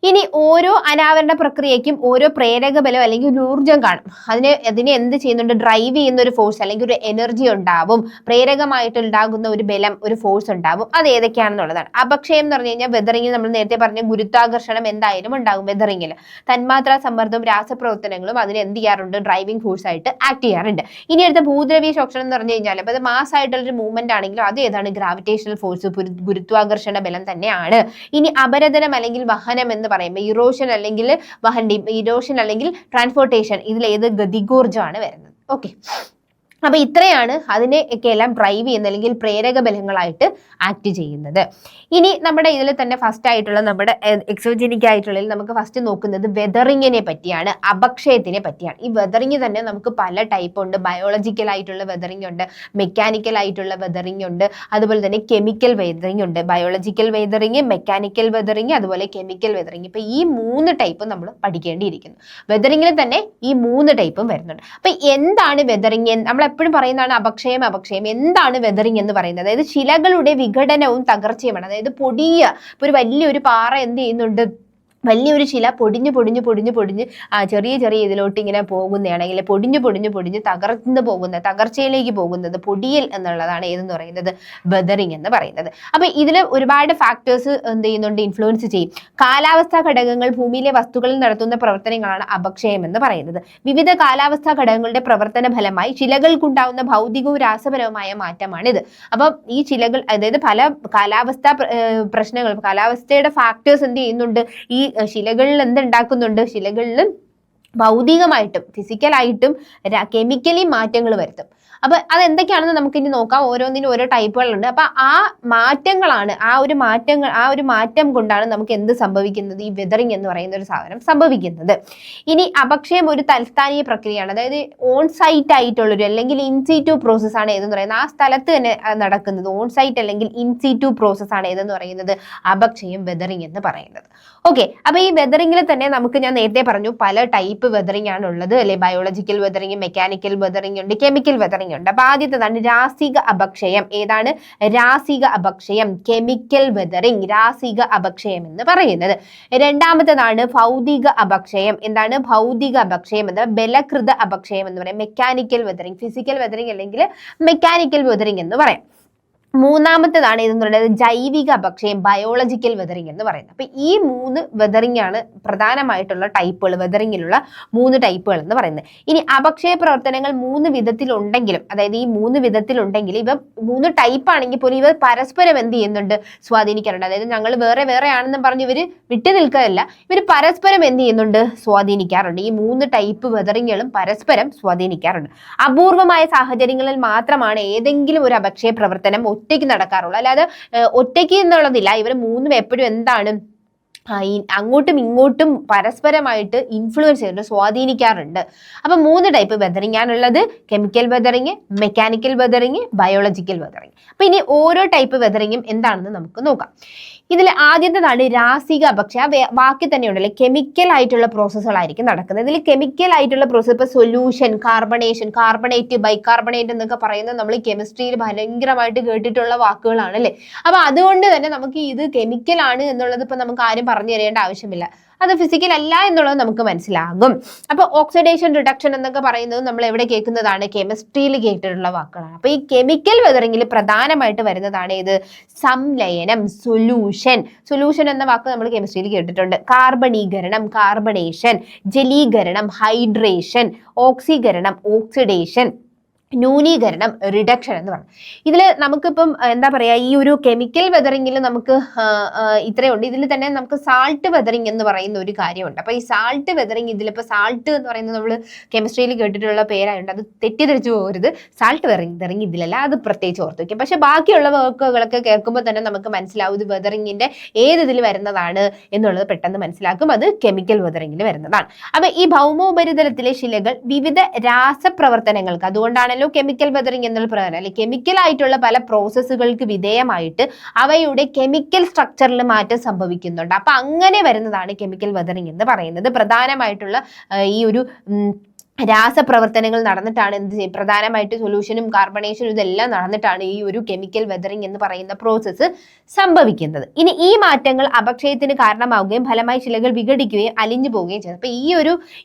ഇനി ഓരോ അനാവരണ പ്രക്രിയയ്ക്കും ഓരോ പ്രേരക ബലം അല്ലെങ്കിൽ ഒരു ഊർജ്ജം കാണും. അതിനെ എന്ത് ചെയ്യുന്നുണ്ട്? ഡ്രൈവ് ചെയ്യുന്ന ഒരു ഫോഴ്സ് അല്ലെങ്കിൽ ഒരു എനർജി ഉണ്ടാവും. പ്രേരകമായിട്ട് ഉണ്ടാകുന്ന ഒരു ബലം, ഒരു ഫോഴ്സ് ഉണ്ടാവും. അത് ഏതൊക്കെയാണെന്നുള്ളതാണ്. അപക്ഷയം എന്ന് പറഞ്ഞു കഴിഞ്ഞാൽ വെതറിങ്ങിൽ നമ്മൾ നേരത്തെ പറഞ്ഞ ഗുരുത്വാകർഷണം എന്തായാലും ഉണ്ടാകും. വെതറിങ്ങിൽ തന്മാത്രാ സമ്മർദ്ദവും രാസപ്രവർത്തനങ്ങളും അതിന് എന്ത് ചെയ്യാറുണ്ട്? ഡ്രൈവിംഗ് ഫോഴ്സ് ആയിട്ട് ആക്ട് ചെയ്യാറുണ്ട്. ഇനി അടുത്ത ഭൂദ്രവ്യ ശോഷണം എന്ന് പറഞ്ഞു കഴിഞ്ഞാൽ അപ്പൊ അത് മാസ് ആയിട്ടുള്ളൊരു മൂവ്മെന്റ് ആണെങ്കിലും അത് ഏതാണ്? ഗ്രാവിറ്റേഷണൽ ഫോഴ്സ്, ഗുരുത്വാകർഷണ ബലം തന്നെയാണ്. ഇനി അപരദനം അല്ലെങ്കിൽ വഹനം എന്ന് പറയുമ്പോൾ ഇറോഷൻ അല്ലെങ്കിൽ ട്രാൻസ്പോർട്ടേഷൻ, ഇതിൽ ഏത് ഗതികോർജ്ജമാണ് വരുന്നത്? ഓക്കെ, അപ്പൊ ഇത്രയാണ് അതിനെയൊക്കെ എല്ലാം ഡ്രൈവ് ചെയ്യുന്ന അല്ലെങ്കിൽ പ്രേരക ബലങ്ങളായിട്ട് ആക്ട് ചെയ്യുന്നത്. ഇനി നമ്മുടെ ഇതിൽ തന്നെ ഫസ്റ്റ് ആയിട്ടുള്ള നമ്മുടെ എക്സോജനിക് ആയിട്ടുള്ളതിൽ നമുക്ക് ഫസ്റ്റ് നോക്കുന്നത് വെതറിങ്ങിനെ പറ്റിയാണ്, അപക്ഷയത്തിനെ പറ്റിയാണ്. ഈ വെതറിങ് തന്നെ നമുക്ക് പല ടൈപ്പ് ഉണ്ട്. ബയോളജിക്കൽ ആയിട്ടുള്ള വെതറിങ് ഉണ്ട്, മെക്കാനിക്കൽ ആയിട്ടുള്ള വെതറിങ് ഉണ്ട്, അതുപോലെ തന്നെ കെമിക്കൽ വെതറിങ് ഉണ്ട്. ബയോളജിക്കൽ വെതറിങ്, മെക്കാനിക്കൽ വെതറിങ്, അതുപോലെ കെമിക്കൽ വെതറിങ്. ഇപ്പൊ ഈ 3 ടൈപ്പ് നമ്മൾ പഠിക്കേണ്ടിയിരിക്കുന്നു. വെതറിങ്ങിൽ തന്നെ ഈ 3 ടൈപ്പും വരുന്നുണ്ട്. അപ്പൊ എന്താണ് വെതറിങ്? നമ്മൾ എപ്പോഴും പറയുന്നതാണ് അപക്ഷയം. എന്താണ് വെതറിങ് എന്ന് പറയുന്നത്? അതായത് ശിലകളുടെ വിഘടനവും തകർച്ചയുമാണ്. അതായത് ഇപ്പൊ ഒരു വലിയൊരു പാറ എന്ത് ചെയ്യുന്നുണ്ട്? വലിയൊരു ശില പൊടിഞ്ഞ് ചെറിയ ഇതിലോട്ട് ഇങ്ങനെ പോകുന്നതാണെങ്കിൽ പൊടിഞ്ഞ് തകർച്ചയിലേക്ക് പോകുന്നത് പൊടിയൽ എന്നുള്ളതാണ് ഏതെന്ന് പറയുന്നത്? വെതറിങ് എന്ന് പറയുന്നത്. അപ്പൊ ഇതിൽ ഒരുപാട് ഫാക്ടേഴ്സ് എന്ത് ചെയ്യുന്നുണ്ട്? ഇൻഫ്ലുവൻസ് ചെയ്യും. കാലാവസ്ഥാ ഘടകങ്ങൾ, ഭൂമിയിലെ വസ്തുക്കളിൽ നടത്തുന്ന പ്രവർത്തനങ്ങളാണ് അപക്ഷയം എന്ന് പറയുന്നത്. വിവിധ കാലാവസ്ഥാ ഘടകങ്ങളുടെ പ്രവർത്തന ഫലമായി ശിലകൾക്കുണ്ടാവുന്ന ഭൗതികവും രാസപരവുമായ മാറ്റമാണിത്. അപ്പം ഈ ശിലകൾ, അതായത് പല കാലാവസ്ഥാ പ്രശ്നങ്ങൾ, കാലാവസ്ഥയുടെ ഫാക്ടേഴ്സ് എന്ത് ചെയ്യുന്നുണ്ട്? ഈ ശിലകളിൽ എന്തുണ്ടാക്കുന്നുണ്ട്? ശിലകളിൽ ഭൗതികമായിട്ടും ഫിസിക്കലായിട്ടും കെമിക്കലി മാറ്റങ്ങൾ വരുത്തും. അപ്പൊ അതെന്തൊക്കെയാണെന്ന് നമുക്ക് ഇനി നോക്കാം. ഓരോന്നിനും ഓരോ ടൈപ്പുകളുണ്ട്. അപ്പൊ ആ മാറ്റങ്ങളാണ്, ആ ഒരു മാറ്റം കൊണ്ടാണ് നമുക്ക് എന്ത് സംഭവിക്കുന്നത്, ഈ വെതറിങ് എന്ന് പറയുന്ന ഒരു സാധനം സംഭവിക്കുന്നത്. ഇനി അപക്ഷയം ഒരു തൽസ്ഥാനീയ പ്രക്രിയയാണ്. അതായത് ഓൺ സൈറ്റ് ആയിട്ടുള്ളൊരു അല്ലെങ്കിൽ ഇൻസിറ്റു പ്രോസസ് ആണ് ഏതെന്ന് പറയുന്നത്. ആ സ്ഥലത്ത് തന്നെ നടക്കുന്നത് ഓൺ സൈറ്റ് അല്ലെങ്കിൽ ഇൻസിറ്റു പ്രോസസ് ആണ് ഏതെന്ന് പറയുന്നത് അപക്ഷയം, വെതറിങ് എന്ന് പറയുന്നത്. ഓക്കെ, അപ്പൊ ഈ വെതറിങ്ങിൽ തന്നെ നമുക്ക്, ഞാൻ നേരത്തെ പറഞ്ഞു, പല ടൈപ്പ് വെതറിങ് ആണ് ഉള്ളത് അല്ലെ. ബയോളജിക്കൽ വെതറിങ്, മെക്കാനിക്കൽ വെതറിങ് ഉണ്ട്, കെമിക്കൽ വെതറിങ് ഉണ്ട്. അപ്പൊ ആദ്യത്തേതാണ് രാസിക അപക്ഷയം. ഏതാണ് രാസിക അപക്ഷയം? കെമിക്കൽ വെതറിങ്, രാസിക അപക്ഷയം എന്ന് പറയുന്നത്. രണ്ടാമത്തേതാണ് ഭൗതിക അപക്ഷയം. എന്താണ് ഭൗതിക അപക്ഷയം? എന്താ ബലകൃത അപക്ഷയം എന്ന് പറയാം. മെക്കാനിക്കൽ വെതറിങ്, ഫിസിക്കൽ വെതറിങ് അല്ലെങ്കിൽ മെക്കാനിക്കൽ വെതറിങ് എന്ന് പറയാം. മൂന്നാമത്തേതാണ് ഇതെന്ന് പറയുന്നത് ജൈവിക അപക്ഷയം, ബയോളജിക്കൽ വെതറിങ് എന്ന് പറയുന്നത്. അപ്പൊ ഈ 3 വെതറിങ് ആണ് പ്രധാനമായിട്ടുള്ള ടൈപ്പുകൾ, വെതറിങ്ങിലുള്ള 3 ടൈപ്പുകൾ എന്ന് പറയുന്നത്. ഇനി അപക്ഷയ പ്രവർത്തനങ്ങൾ 3 വിധത്തിലുണ്ടെങ്കിലും, അതായത് ഈ 3 വിധത്തിലുണ്ടെങ്കിലും ഇവ 3 ടൈപ്പ് ആണെങ്കിൽ പോലും ഇവർ പരസ്പരം എന്ത് ചെയ്യുന്നുണ്ട്, സ്വാധീനിക്കാറുണ്ട്. അതായത് ഞങ്ങൾ വേറെ വേറെ ആണെന്നും പറഞ്ഞ് ഇവർ വിട്ടു നിൽക്കാറില്ല, ഇവർ പരസ്പരം എന്ത് ചെയ്യുന്നുണ്ട്, സ്വാധീനിക്കാറുണ്ട്. ഈ 3 ടൈപ്പ് വെതറിങ്ങുകളും പരസ്പരം സ്വാധീനിക്കാറുണ്ട്. അപൂർവമായ സാഹചര്യങ്ങളിൽ മാത്രമാണ് ഏതെങ്കിലും ഒരു അപക്ഷയ പ്രവർത്തനം ഒറ്റയ്ക്ക് നടക്കാറുള്ളൂ. അല്ലാതെ ഒറ്റയ്ക്ക് എന്നുള്ളതില്ല. ഇവർ 3 എപ്പോഴും എന്താണ്, അങ്ങോട്ടും ഇങ്ങോട്ടും പരസ്പരമായിട്ട് ഇൻഫ്ലുവൻസ് ചെയ്യുന്നുണ്ട്, സ്വാധീനിക്കാറുണ്ട്. അപ്പൊ 3 ടൈപ്പ് വെതറിങ് ആണുള്ളത്. Chemical weathering, mechanical weathering, biological weathering. അപ്പൊ ഇനി ഓരോ ടൈപ്പ് വെതറിങ്ങും എന്താണെന്ന് നമുക്ക് നോക്കാം. ഇതിൽ ആദ്യത്തേതാണ് രാസിക അപക്ഷയം. ബാക്കി തന്നെ ഉണ്ടല്ലേ, കെമിക്കൽ ആയിട്ടുള്ള പ്രോസസ്സുകളായിരിക്കും നടക്കുന്നത്. ഇതിൽ കെമിക്കൽ ആയിട്ടുള്ള പ്രോസസ്, ഇപ്പൊ സൊല്യൂഷൻ, കാർബണേഷൻ, കാർബണേറ്റ്, ബൈകാർബണേറ്റ് എന്നൊക്കെ പറയുന്നത് നമ്മൾ കെമിസ്ട്രിയിൽ ഭയങ്കരമായിട്ട് കേട്ടിട്ടുള്ള വാക്കുകളാണ് അല്ലെ. അപ്പൊ അതുകൊണ്ട് തന്നെ നമുക്ക് ഇത് കെമിക്കൽ ആണ് എന്നുള്ളത് ഇപ്പൊ നമുക്ക് ആരും പറഞ്ഞു തരേണ്ട ആവശ്യമില്ല. അത് ഫിസിക്കൽ അല്ല എന്നുള്ളത് നമുക്ക് മനസ്സിലാകും. അപ്പൊ ഓക്സിഡേഷൻ, റിഡക്ഷൻ എന്നൊക്കെ പറയുന്നത് നമ്മൾ എവിടെ കേൾക്കുന്നതാണ്, കെമിസ്ട്രിയിൽ കേട്ടിട്ടുള്ള വാക്കുകളാണ്. അപ്പൊ ഈ കെമിക്കൽ വെതറിങ്ങിൽ പ്രധാനമായിട്ട് വരുന്നതാണ് ഇത് സംലയനം, സൊല്യൂഷൻ എന്ന വാക്ക് നമ്മൾ കെമിസ്ട്രിയിൽ കേട്ടിട്ടുണ്ട്. കാർബണീകരണം, കാർബണേഷൻ, ജലീകരണം, ഹൈഡ്രേഷൻ, ഓക്സീകരണം, ഓക്സിഡേഷൻ, ന്യൂനീകരണം, റിഡക്ഷൻ എന്ന് പറഞ്ഞു. ഇതിൽ നമുക്കിപ്പം എന്താ പറയാ, ഈ ഒരു കെമിക്കൽ വെതറിങ്ങിൽ നമുക്ക് ഇത്രയുണ്ട്. ഇതിൽ തന്നെ നമുക്ക് സാൾട്ട് വെതറിങ് എന്ന് പറയുന്ന ഒരു കാര്യമുണ്ട്. അപ്പൊ ഈ സാൾട്ട് വെതറിങ്, ഇതിലിപ്പോ സാൾട്ട് എന്ന് പറയുന്നത് നമ്മൾ കെമിസ്ട്രിയിൽ കേട്ടിട്ടുള്ള പേരായുണ്ട്, അത് തെറ്റിദ്ധരിച്ചു പോകരുത്. സാൾട്ട് വെതറിങ് ഇതിലല്ല, അത് പ്രത്യേകിച്ച് ഓർത്ത് വയ്ക്കും. പക്ഷെ ബാക്കിയുള്ള വർക്കുകളൊക്കെ കേൾക്കുമ്പോൾ തന്നെ നമുക്ക് മനസ്സിലാവും ഇത് വെതറിങ്ങിന്റെ ഏത് ഇതിൽ വരുന്നതാണ് എന്നുള്ളത് പെട്ടെന്ന് മനസ്സിലാക്കും. അത് കെമിക്കൽ വെതറിങ്ങിൽ വരുന്നതാണ്. അപ്പൊ ഈ ഭൗമോപരിതലത്തിലെ ശിലകൾ വിവിധ രാസപ്രവർത്തനങ്ങൾക്ക്, അതുകൊണ്ടാണ് കെമിക്കൽ വെതറിങ് എന്നുള്ള പ്രകാരം അല്ലെ, കെമിക്കൽ ആയിട്ടുള്ള പല പ്രോസസ്സുകൾക്ക് വിധേയമായിട്ട് അവയുടെ കെമിക്കൽ സ്ട്രക്ചറിൽ മാറ്റം സംഭവിക്കുന്നുണ്ട്. അപ്പൊ അങ്ങനെ വരുന്നതാണ് കെമിക്കൽ വെതറിങ് എന്ന് പറയുന്നത്. പ്രധാനമായിട്ടുള്ള ഈ ഒരു രാസപ്രവർത്തനങ്ങൾ നടന്നിട്ടാണ് എന്ത് ചെയ്യും, പ്രധാനമായിട്ട് സൊല്യൂഷനും കാർബണേഷനും ഇതെല്ലാം നടന്നിട്ടാണ് ഈ ഒരു കെമിക്കൽ വെതറിങ് എന്ന് പറയുന്ന പ്രോസസ്സ് സംഭവിക്കുന്നത്. ഇനി ഈ മാറ്റങ്ങൾ അപക്ഷയത്തിന് കാരണമാവുകയും ഫലമായി ശിലകൾ വിഘടിക്കുകയും അലിഞ്ഞു പോവുകയും ചെയ്തു. അപ്പൊ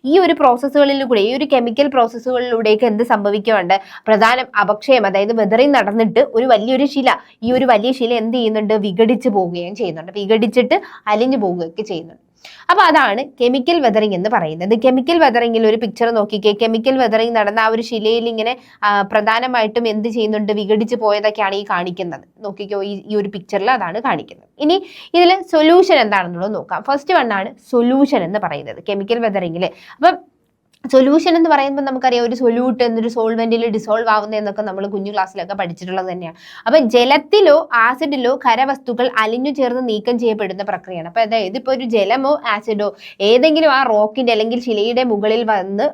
ഈ ഒരു പ്രോസസ്സുകളിലൂടെ, ഈ ഒരു കെമിക്കൽ പ്രോസസ്സുകളിലൂടെയൊക്കെ എന്ത് സംഭവിക്കുന്നുണ്ട്, പ്രധാന അപക്ഷയം, അതായത് വെതറിങ് നടന്നിട്ട് ഒരു വലിയൊരു ശില, ഈ ഒരു വലിയ ശില എന്ത് ചെയ്യുന്നുണ്ട്, വിഘടിച്ചു പോവുകയും ചെയ്യുന്നുണ്ട്. വിഘടിച്ചിട്ട് അലിഞ്ഞു പോവുകയൊക്കെ ചെയ്യുന്നുണ്ട്. അപ്പൊ അതാണ് കെമിക്കൽ വെതറിങ് എന്ന് പറയുന്നത്. കെമിക്കൽ വെതറിങ്ങിൽ ഒരു പിക്ചർ നോക്കിക്കേ. കെമിക്കൽ വെതറിങ് നടന്ന ആ ഒരു ശിലയിൽ ഇങ്ങനെ പ്രധാനമായിട്ടും എന്ത് ചെയ്യുന്നുണ്ട്, വിഘടിച്ച് പോയതൊക്കെയാണ് ഈ കാണിക്കുന്നത്. നോക്കിക്കോ, ഈ ഒരു പിക്ചറിൽ അതാണ് കാണിക്കുന്നത്. ഇനി ഇതിൽ സൊല്യൂഷൻ എന്താണെന്നുള്ളത് നോക്കാം. ഫസ്റ്റ് വണ്ണാണ് സൊല്യൂഷൻ എന്ന് പറയുന്നത് കെമിക്കൽ വെതറിങ്ങിൽ. അപ്പം സൊല്യൂഷൻ എന്ന് പറയുമ്പോൾ നമുക്കറിയാം, ഒരു സൊല്യൂട്ട് എന്നൊരു സോൾവെന്റിൽ ഡിസോൾവ് ആവുന്ന എന്നൊക്കെ നമ്മൾ കുഞ്ഞു ക്ലാസ്സിലൊക്കെ പഠിച്ചിട്ടുള്ളത് തന്നെയാണ്. അപ്പൊ ജലത്തിലോ ആസിഡിലോ ഖരവസ്തുക്കൾ അലിഞ്ഞു ചേർന്ന് നീക്കം ചെയ്യപ്പെടുന്ന പ്രക്രിയയാണ്. അപ്പൊ അതായത് ഇപ്പൊ ഒരു ജലമോ ആസിഡോ ഏതെങ്കിലും ആ റോക്കിന്റെ അല്ലെങ്കിൽ ശിലയുടെ മുകളിൽ വന്ന്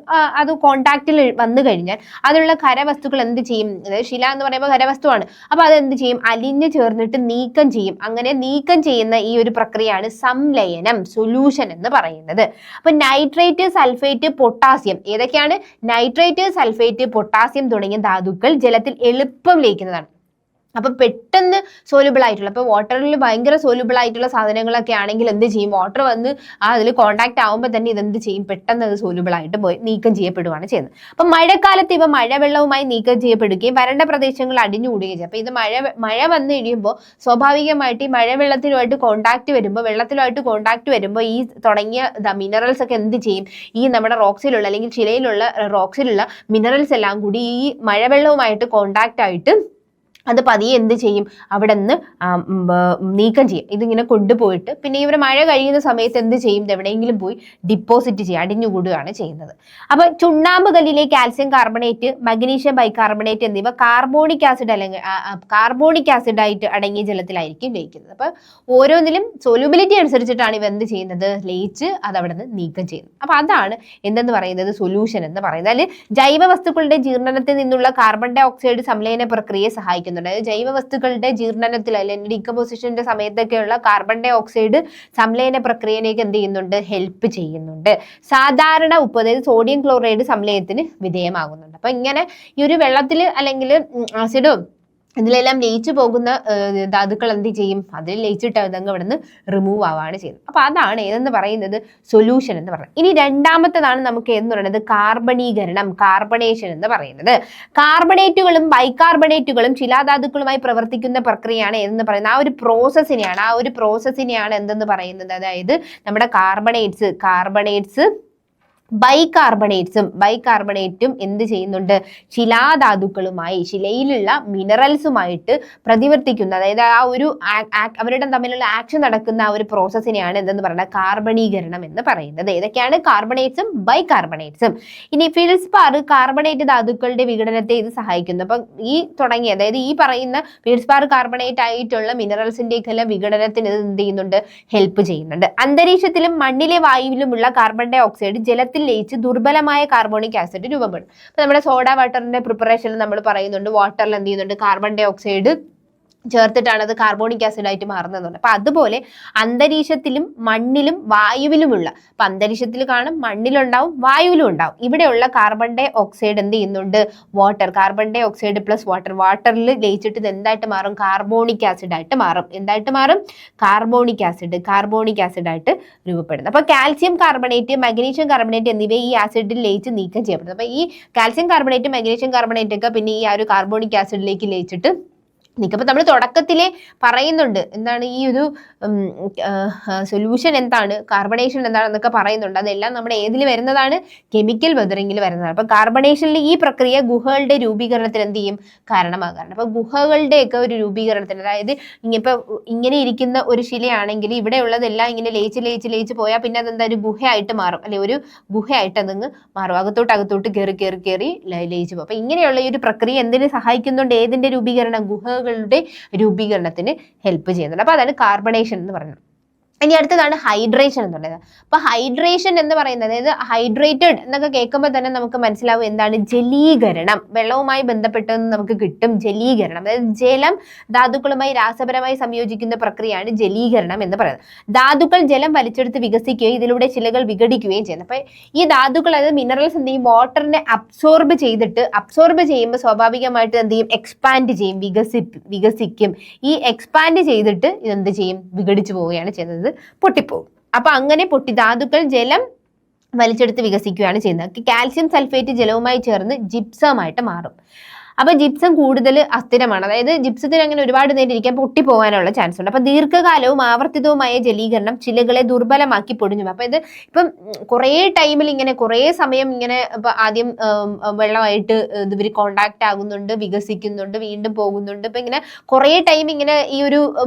അത് കോണ്ടാക്റ്റിൽ വന്നു കഴിഞ്ഞാൽ അതിലുള്ള ഖരവസ്തുക്കൾ എന്ത് ചെയ്യും, അതായത് ശില എന്ന് പറയുമ്പോൾ ഖരവസ്തുവാണ്, അപ്പൊ അത് എന്ത് ചെയ്യും, അലിഞ്ഞു ചേർന്നിട്ട് നീക്കം ചെയ്യും. അങ്ങനെ നീക്കം ചെയ്യുന്ന ഈ ഒരു പ്രക്രിയയാണ് സംലയനം, സൊല്യൂഷൻ എന്ന് പറയുന്നത്. അപ്പൊ നൈട്രേറ്റ്, സൾഫേറ്റ്, പൊട്ടാസ്യം, ഏതൊക്കെയാണ്, നൈട്രേറ്റ്, സൾഫേറ്റ്, പൊട്ടാസ്യം തുടങ്ങിയ ധാതുക്കൾ ജലത്തിൽ എളുപ്പം ലയിക്കുന്നതാണ്. അപ്പൊ പെട്ടെന്ന് സോലുബിൾ ആയിട്ടുള്ള, ഇപ്പൊ വാട്ടറിൽ ഭയങ്കര സോലുബിൾ ആയിട്ടുള്ള സാധനങ്ങളൊക്കെ ആണെങ്കിൽ എന്ത് ചെയ്യും, വാട്ടർ വന്ന് അതിൽ കോണ്ടാക്ട് ആവുമ്പോൾ തന്നെ ഇതെന്ത് ചെയ്യും, പെട്ടെന്ന് അത് സോലുബിൾ ആയിട്ട് പോയി നീക്കം ചെയ്യപ്പെടുകയാണ് ചെയ്യുന്നത്. അപ്പൊ മഴക്കാലത്ത് ഇവ മഴവെള്ളവുമായി നീക്കം ചെയ്യപ്പെടുകയും വരണ്ട പ്രദേശങ്ങൾ അടിഞ്ഞുകൂടുകയും ചെയ്യും. അപ്പൊ ഇത് മഴ വന്നു കഴിയുമ്പോൾ സ്വാഭാവികമായിട്ട് ഈ മഴവെള്ളത്തിലുമായിട്ട് കോണ്ടാക്ട് വരുമ്പോൾ, വെള്ളത്തിലുമായിട്ട് കോണ്ടാക്ട് വരുമ്പോൾ ഈ തുടങ്ങിയ മിനറൽസ് ഒക്കെ എന്ത് ചെയ്യും, ഈ നമ്മുടെ റോക്സിലുള്ള അല്ലെങ്കിൽ ശിലയിലുള്ള റോക്സിലുള്ള മിനറൽസ് എല്ലാം കൂടി ഈ മഴവെള്ളവുമായിട്ട് കോണ്ടാക്ട് ആയിട്ട് അത് പതിയെ എന്ത് ചെയ്യും, അവിടെ നിന്ന് നീക്കം ചെയ്യും. ഇതിങ്ങനെ കൊണ്ടുപോയിട്ട് പിന്നെ ഇവർ മഴ കഴിയുന്ന സമയത്ത് എന്ത് ചെയ്യും, എവിടെയെങ്കിലും പോയി ഡിപ്പോസിറ്റ് ചെയ്യും, അടിഞ്ഞുകൂടുകയാണ് ചെയ്യുന്നത്. അപ്പൊ ചുണ്ണാമ്പ് കല്ലിലെ കാൽസ്യം കാർബണേറ്റ്, മഗ്നീഷ്യം ബൈകാർബണേറ്റ് എന്നിവ കാർബോണിക് ആസിഡ് അല്ലെങ്കിൽ കാർബോണിക് ആസിഡ് ആയിട്ട് അടങ്ങിയ ജലത്തിലായിരിക്കും ലയിക്കുന്നത്. അപ്പൊ ഓരോന്നിലും സൊല്യൂബിലിറ്റി അനുസരിച്ചിട്ടാണ് ഇവ എന്ത് ചെയ്യുന്നത്, ലയിച്ച് അത് അവിടെ നിന്ന് നീക്കം ചെയ്യുന്നത്. അപ്പൊ അതാണ് എന്തെന്ന് പറയുന്നത്, സൊല്യൂഷൻ എന്ന് പറയുന്നത്. അതിൽ ജൈവ വസ്തുക്കളുടെ ജീർണനത്തിൽ നിന്നുള്ള കാർബൺ ഡൈ ഓക്സൈഡ് സംലയന പ്രക്രിയയെ സഹായിക്കുന്നുണ്ട്. അതായത് ജൈവ വസ്തുക്കളുടെ ജീർണനത്തിൽ അല്ലെങ്കിൽ ഡീകമ്പോസിഷന്റെ സമയത്തൊക്കെയുള്ള കാർബൺ ഡൈ ഓക്സൈഡ് സംലയന പ്രക്രിയയിലേക്ക് എന്ത് ചെയ്യുന്നുണ്ട്, ഹെൽപ്പ് ചെയ്യുന്നുണ്ട്. സാധാരണ ഉപ്പ് അതായത് സോഡിയം ക്ലോറൈഡ് സംലയനത്തിന് വിധേയമാകുന്നുണ്ട്. അപ്പൊ ഇങ്ങനെ ഈ ഒരു വെള്ളത്തിൽ അല്ലെങ്കിൽ ആസിഡും ഇതിലെല്ലാം ലയിച്ചു പോകുന്ന ധാതുക്കൾ എന്ത് ചെയ്യും, അതിൽ ലയിച്ചിട്ട് അതങ്ങ് അവിടെ നിന്ന് റിമൂവ് ആവുകയാണ് ചെയ്യുന്നത്. അപ്പൊ അതാണ് ഏതെന്ന് പറയുന്നത്, സൊല്യൂഷൻ എന്ന് പറയുന്നത്. ഇനി രണ്ടാമത്തേതാണ് നമുക്ക് എന്ന് പറയുന്നത് കാർബണീകരണം, കാർബണേഷൻ എന്ന് പറയുന്നത്. കാർബണേറ്റുകളും ബൈകാർബണേറ്റുകളും ശിലാധാതുക്കളുമായി പ്രവർത്തിക്കുന്ന പ്രക്രിയയാണ് ഏതെന്ന് പറയുന്നത്. ആ ഒരു പ്രോസസ്സിനെയാണ് എന്തെന്ന് പറയുന്നത്, അതായത് നമ്മുടെ കാർബണേറ്റ്സ് ബൈകാർബണേറ്റും എന്ത് ചെയ്യുന്നുണ്ട്, ശിലാധാതുക്കളുമായി ശിലയിലുള്ള മിനറൽസുമായിട്ട് പ്രതിവർത്തിക്കുന്ന, അതായത് ആ ഒരു അവരുടെ തമ്മിലുള്ള ആക്ഷൻ നടക്കുന്ന ആ ഒരു പ്രോസസ്സിനെയാണ് എന്തെന്ന് പറയുന്നത്, കാർബണീകരണം എന്ന് പറയുന്നത്. ഏതൊക്കെയാണ്, കാർബണേറ്റ്സും ബൈകാർബണേറ്റ്സും. ഇനി ഫീൽഡ്സ്പാർ കാർബണേറ്റ് ധാതുക്കളുടെ വിഘടനത്തെ ഇത് സഹായിക്കുന്നു. അപ്പം അതായത് ഈ പറയുന്ന ഫീൽഡ്സ്പാർ കാർബണേറ്റ് ആയിട്ടുള്ള മിനറൽസിന്റെ ഒക്കെ വിഘടനത്തിന് എന്ത് ചെയ്യുന്നുണ്ട്, ഹെൽപ്പ് ചെയ്യുന്നുണ്ട്. അന്തരീക്ഷത്തിലും മണ്ണിലെ വായുവിലുമുള്ള കാർബൺ ഡൈ ഓക്സൈഡ് ജലത്തിൽ ലയിച്ച് ദുർബലമായ കാർബോണിക് ആസിഡ് രൂപപ്പെടും. അപ്പൊ നമ്മുടെ സോഡ വാട്ടറിന്റെ പ്രിപ്പറേഷനിൽ നമ്മൾ പറയുന്നുണ്ട്, വാട്ടറിൽ എന്ത് ചെയ്യുന്നുണ്ട്, കാർബൺ ഡൈ ഓക്സൈഡ് ചേർത്തിട്ടാണ് അത് കാർബോണിക് ആസിഡ് ആയിട്ട് മാറുന്നതുണ്ട്. അപ്പൊ അതുപോലെ അന്തരീക്ഷത്തിലും മണ്ണിലും വായുവിലുമുള്ള, അപ്പൊ അന്തരീക്ഷത്തിൽ കാണും, മണ്ണിലുണ്ടാവും, വായുവിലും ഉണ്ടാവും. ഇവിടെയുള്ള കാർബൺ ഡൈ ഓക്സൈഡ് എന്ത് ചെയ്യുന്നുണ്ട്, കാർബൺ ഡൈ ഓക്സൈഡ് പ്ലസ് വാട്ടറിൽ ലയിച്ചിട്ട് ഇത് എന്തായിട്ട് മാറും, കാർബോണിക് ആസിഡ് ആയിട്ട് മാറും. എന്തായിട്ട് മാറും, കാർബോണിക് ആസിഡ് ആയിട്ട് രൂപപ്പെടുന്നത്. അപ്പൊ കാൽസ്യം കാർബണേറ്റ്, മഗ്നീഷ്യം കാർബണേറ്റ് എന്നിവ ഈ ആസിഡിൽ ലയിച്ച് നീക്കം ചെയ്യപ്പെടുന്നത്. അപ്പൊ ഈ കാൽസ്യം കാർബണേറ്റ്, മഗ്നീഷ്യം കാർബണേറ്റ് ഒക്കെ പിന്നെ ഈ ആ ഒരു കാർബോണിക് ആസിഡിലേക്ക് ലയിച്ചിട്ട് നിൽക്കും. നമ്മൾ തുടക്കത്തിലെ പറയുന്നുണ്ട് എന്താണ് ഈ ഒരു സൊല്യൂഷൻ എന്താണ്, കാർബണേഷൻ എന്താണെന്നൊക്കെ പറയുന്നുണ്ട്. അതെല്ലാം നമ്മുടെ ഏതിൽ വരുന്നതാണ്, കെമിക്കൽ വെതറിങ്ങിൽ വരുന്നതാണ്. അപ്പൊ കാർബണേഷനിൽ ഈ പ്രക്രിയ ഗുഹകളുടെ രൂപീകരണത്തിന് എന്ത് ചെയ്യും, കാരണമാകാറുണ്ട്. അപ്പൊ ഗുഹകളുടെയൊക്കെ ഒരു രൂപീകരണത്തിന്, അതായത് ഇങ്ങനെ ഇരിക്കുന്ന ഒരു ശിലയാണെങ്കിൽ ഇവിടെ ഉള്ളതെല്ലാം ഇങ്ങനെ ലയിച്ച് പോയാൽ പിന്നെ അതെന്താ ഒരു ഗുഹയായിട്ട് മാറും, അല്ലെ ഒരു ഗുഹയായിട്ട് അതങ്ങ് മാറും, അകത്തോട്ട് കയറി ലയിച്ചു പോകും. അപ്പൊ ഇങ്ങനെയുള്ള ഈ ഒരു പ്രക്രിയ എന്തിനു സഹായിക്കുന്നുണ്ട്, ഏതിന്റെ രൂപീകരണം, ഗുഹകളുടെ രൂപീകരണത്തിന് ഹെൽപ്പ് ചെയ്യുന്നുണ്ട്. അപ്പൊ അതാണ് കാർബണേഷൻ എന്ന് പറയുന്നത്. ഇനി അടുത്തതാണ് ഹൈഡ്രേഷൻ എന്ന് പറയുന്നത്. അപ്പൊ ഹൈഡ്രേഷൻ എന്ന് പറയുന്നത്, അതായത് ഹൈഡ്രേറ്റഡ് എന്നൊക്കെ കേൾക്കുമ്പോൾ തന്നെ നമുക്ക് മനസ്സിലാവും എന്താണ്, ജലീകരണം, വെള്ളവുമായി ബന്ധപ്പെട്ടെന്ന് നമുക്ക് കിട്ടും ജലീകരണം. അതായത് ജലം ധാതുക്കളുമായി രാസപരമായി സംയോജിക്കുന്ന പ്രക്രിയയാണ് ജലീകരണം എന്ന് പറയുന്നത്. ധാതുക്കൾ ജലം വലിച്ചെടുത്ത് വികസിക്കുകയും ഇതിലൂടെ ശിലകൾ വിഘടിക്കുകയും ചെയ്യുന്നത്. അപ്പൊ ഈ ധാതുക്കൾ, അതായത് മിനറൽസ് എന്ത് ചെയ്യും, വാട്ടറിനെ അബ്സോർബ് ചെയ്യുമ്പോൾ സ്വാഭാവികമായിട്ട് എന്ത് ചെയ്യും, എക്സ്പാൻഡ് ചെയ്യും, വികസിക്കും. ഈ എക്സ്പാൻഡ് ചെയ്തിട്ട് ഇതെന്ത് ചെയ്യും, വിഘടിച്ചു പോവുകയാണ് ചെയ്യുന്നത്, പൊട്ടിപ്പോകും. അപ്പൊ അങ്ങനെ ധാതുക്കൾ ജലം വലിച്ചെടുത്ത് വികസിക്കുകയാണ് ചെയ്യുന്നത്. കാൽസ്യം സൾഫേറ്റ് ജലവുമായി ചേർന്ന് ജിപ്സമായിട്ട് മാറും. അപ്പൊ ജിപ്സം കൂടുതൽ അസ്ഥിരമാണ്, അതായത് ജിപ്സത്തിന് അങ്ങനെ ഒരുപാട് നേരം ഇരിക്കാൻ പൊട്ടിപ്പോകാനുള്ള ചാൻസ് ഉണ്ട്. അപ്പൊ ദീർഘകാലവും ആവർത്തിതവുമായ ജലീകരണം ശിലകളെ ദുർബലമാക്കി പൊടിഞ്ഞു. അപ്പൊ ഇപ്പം കുറേ ടൈമിൽ ഇങ്ങനെ കുറേ സമയം ഇങ്ങനെ ആദ്യം വെള്ളമായിട്ട് ഇവർ കോണ്ടാക്ട് ആകുന്നുണ്ട്, വികസിക്കുന്നുണ്ട്, വീണ്ടും പോകുന്നുണ്ട്. ഇപ്പൊ ഇങ്ങനെ കുറേ ടൈം ഇങ്ങനെ ഈ ഒരു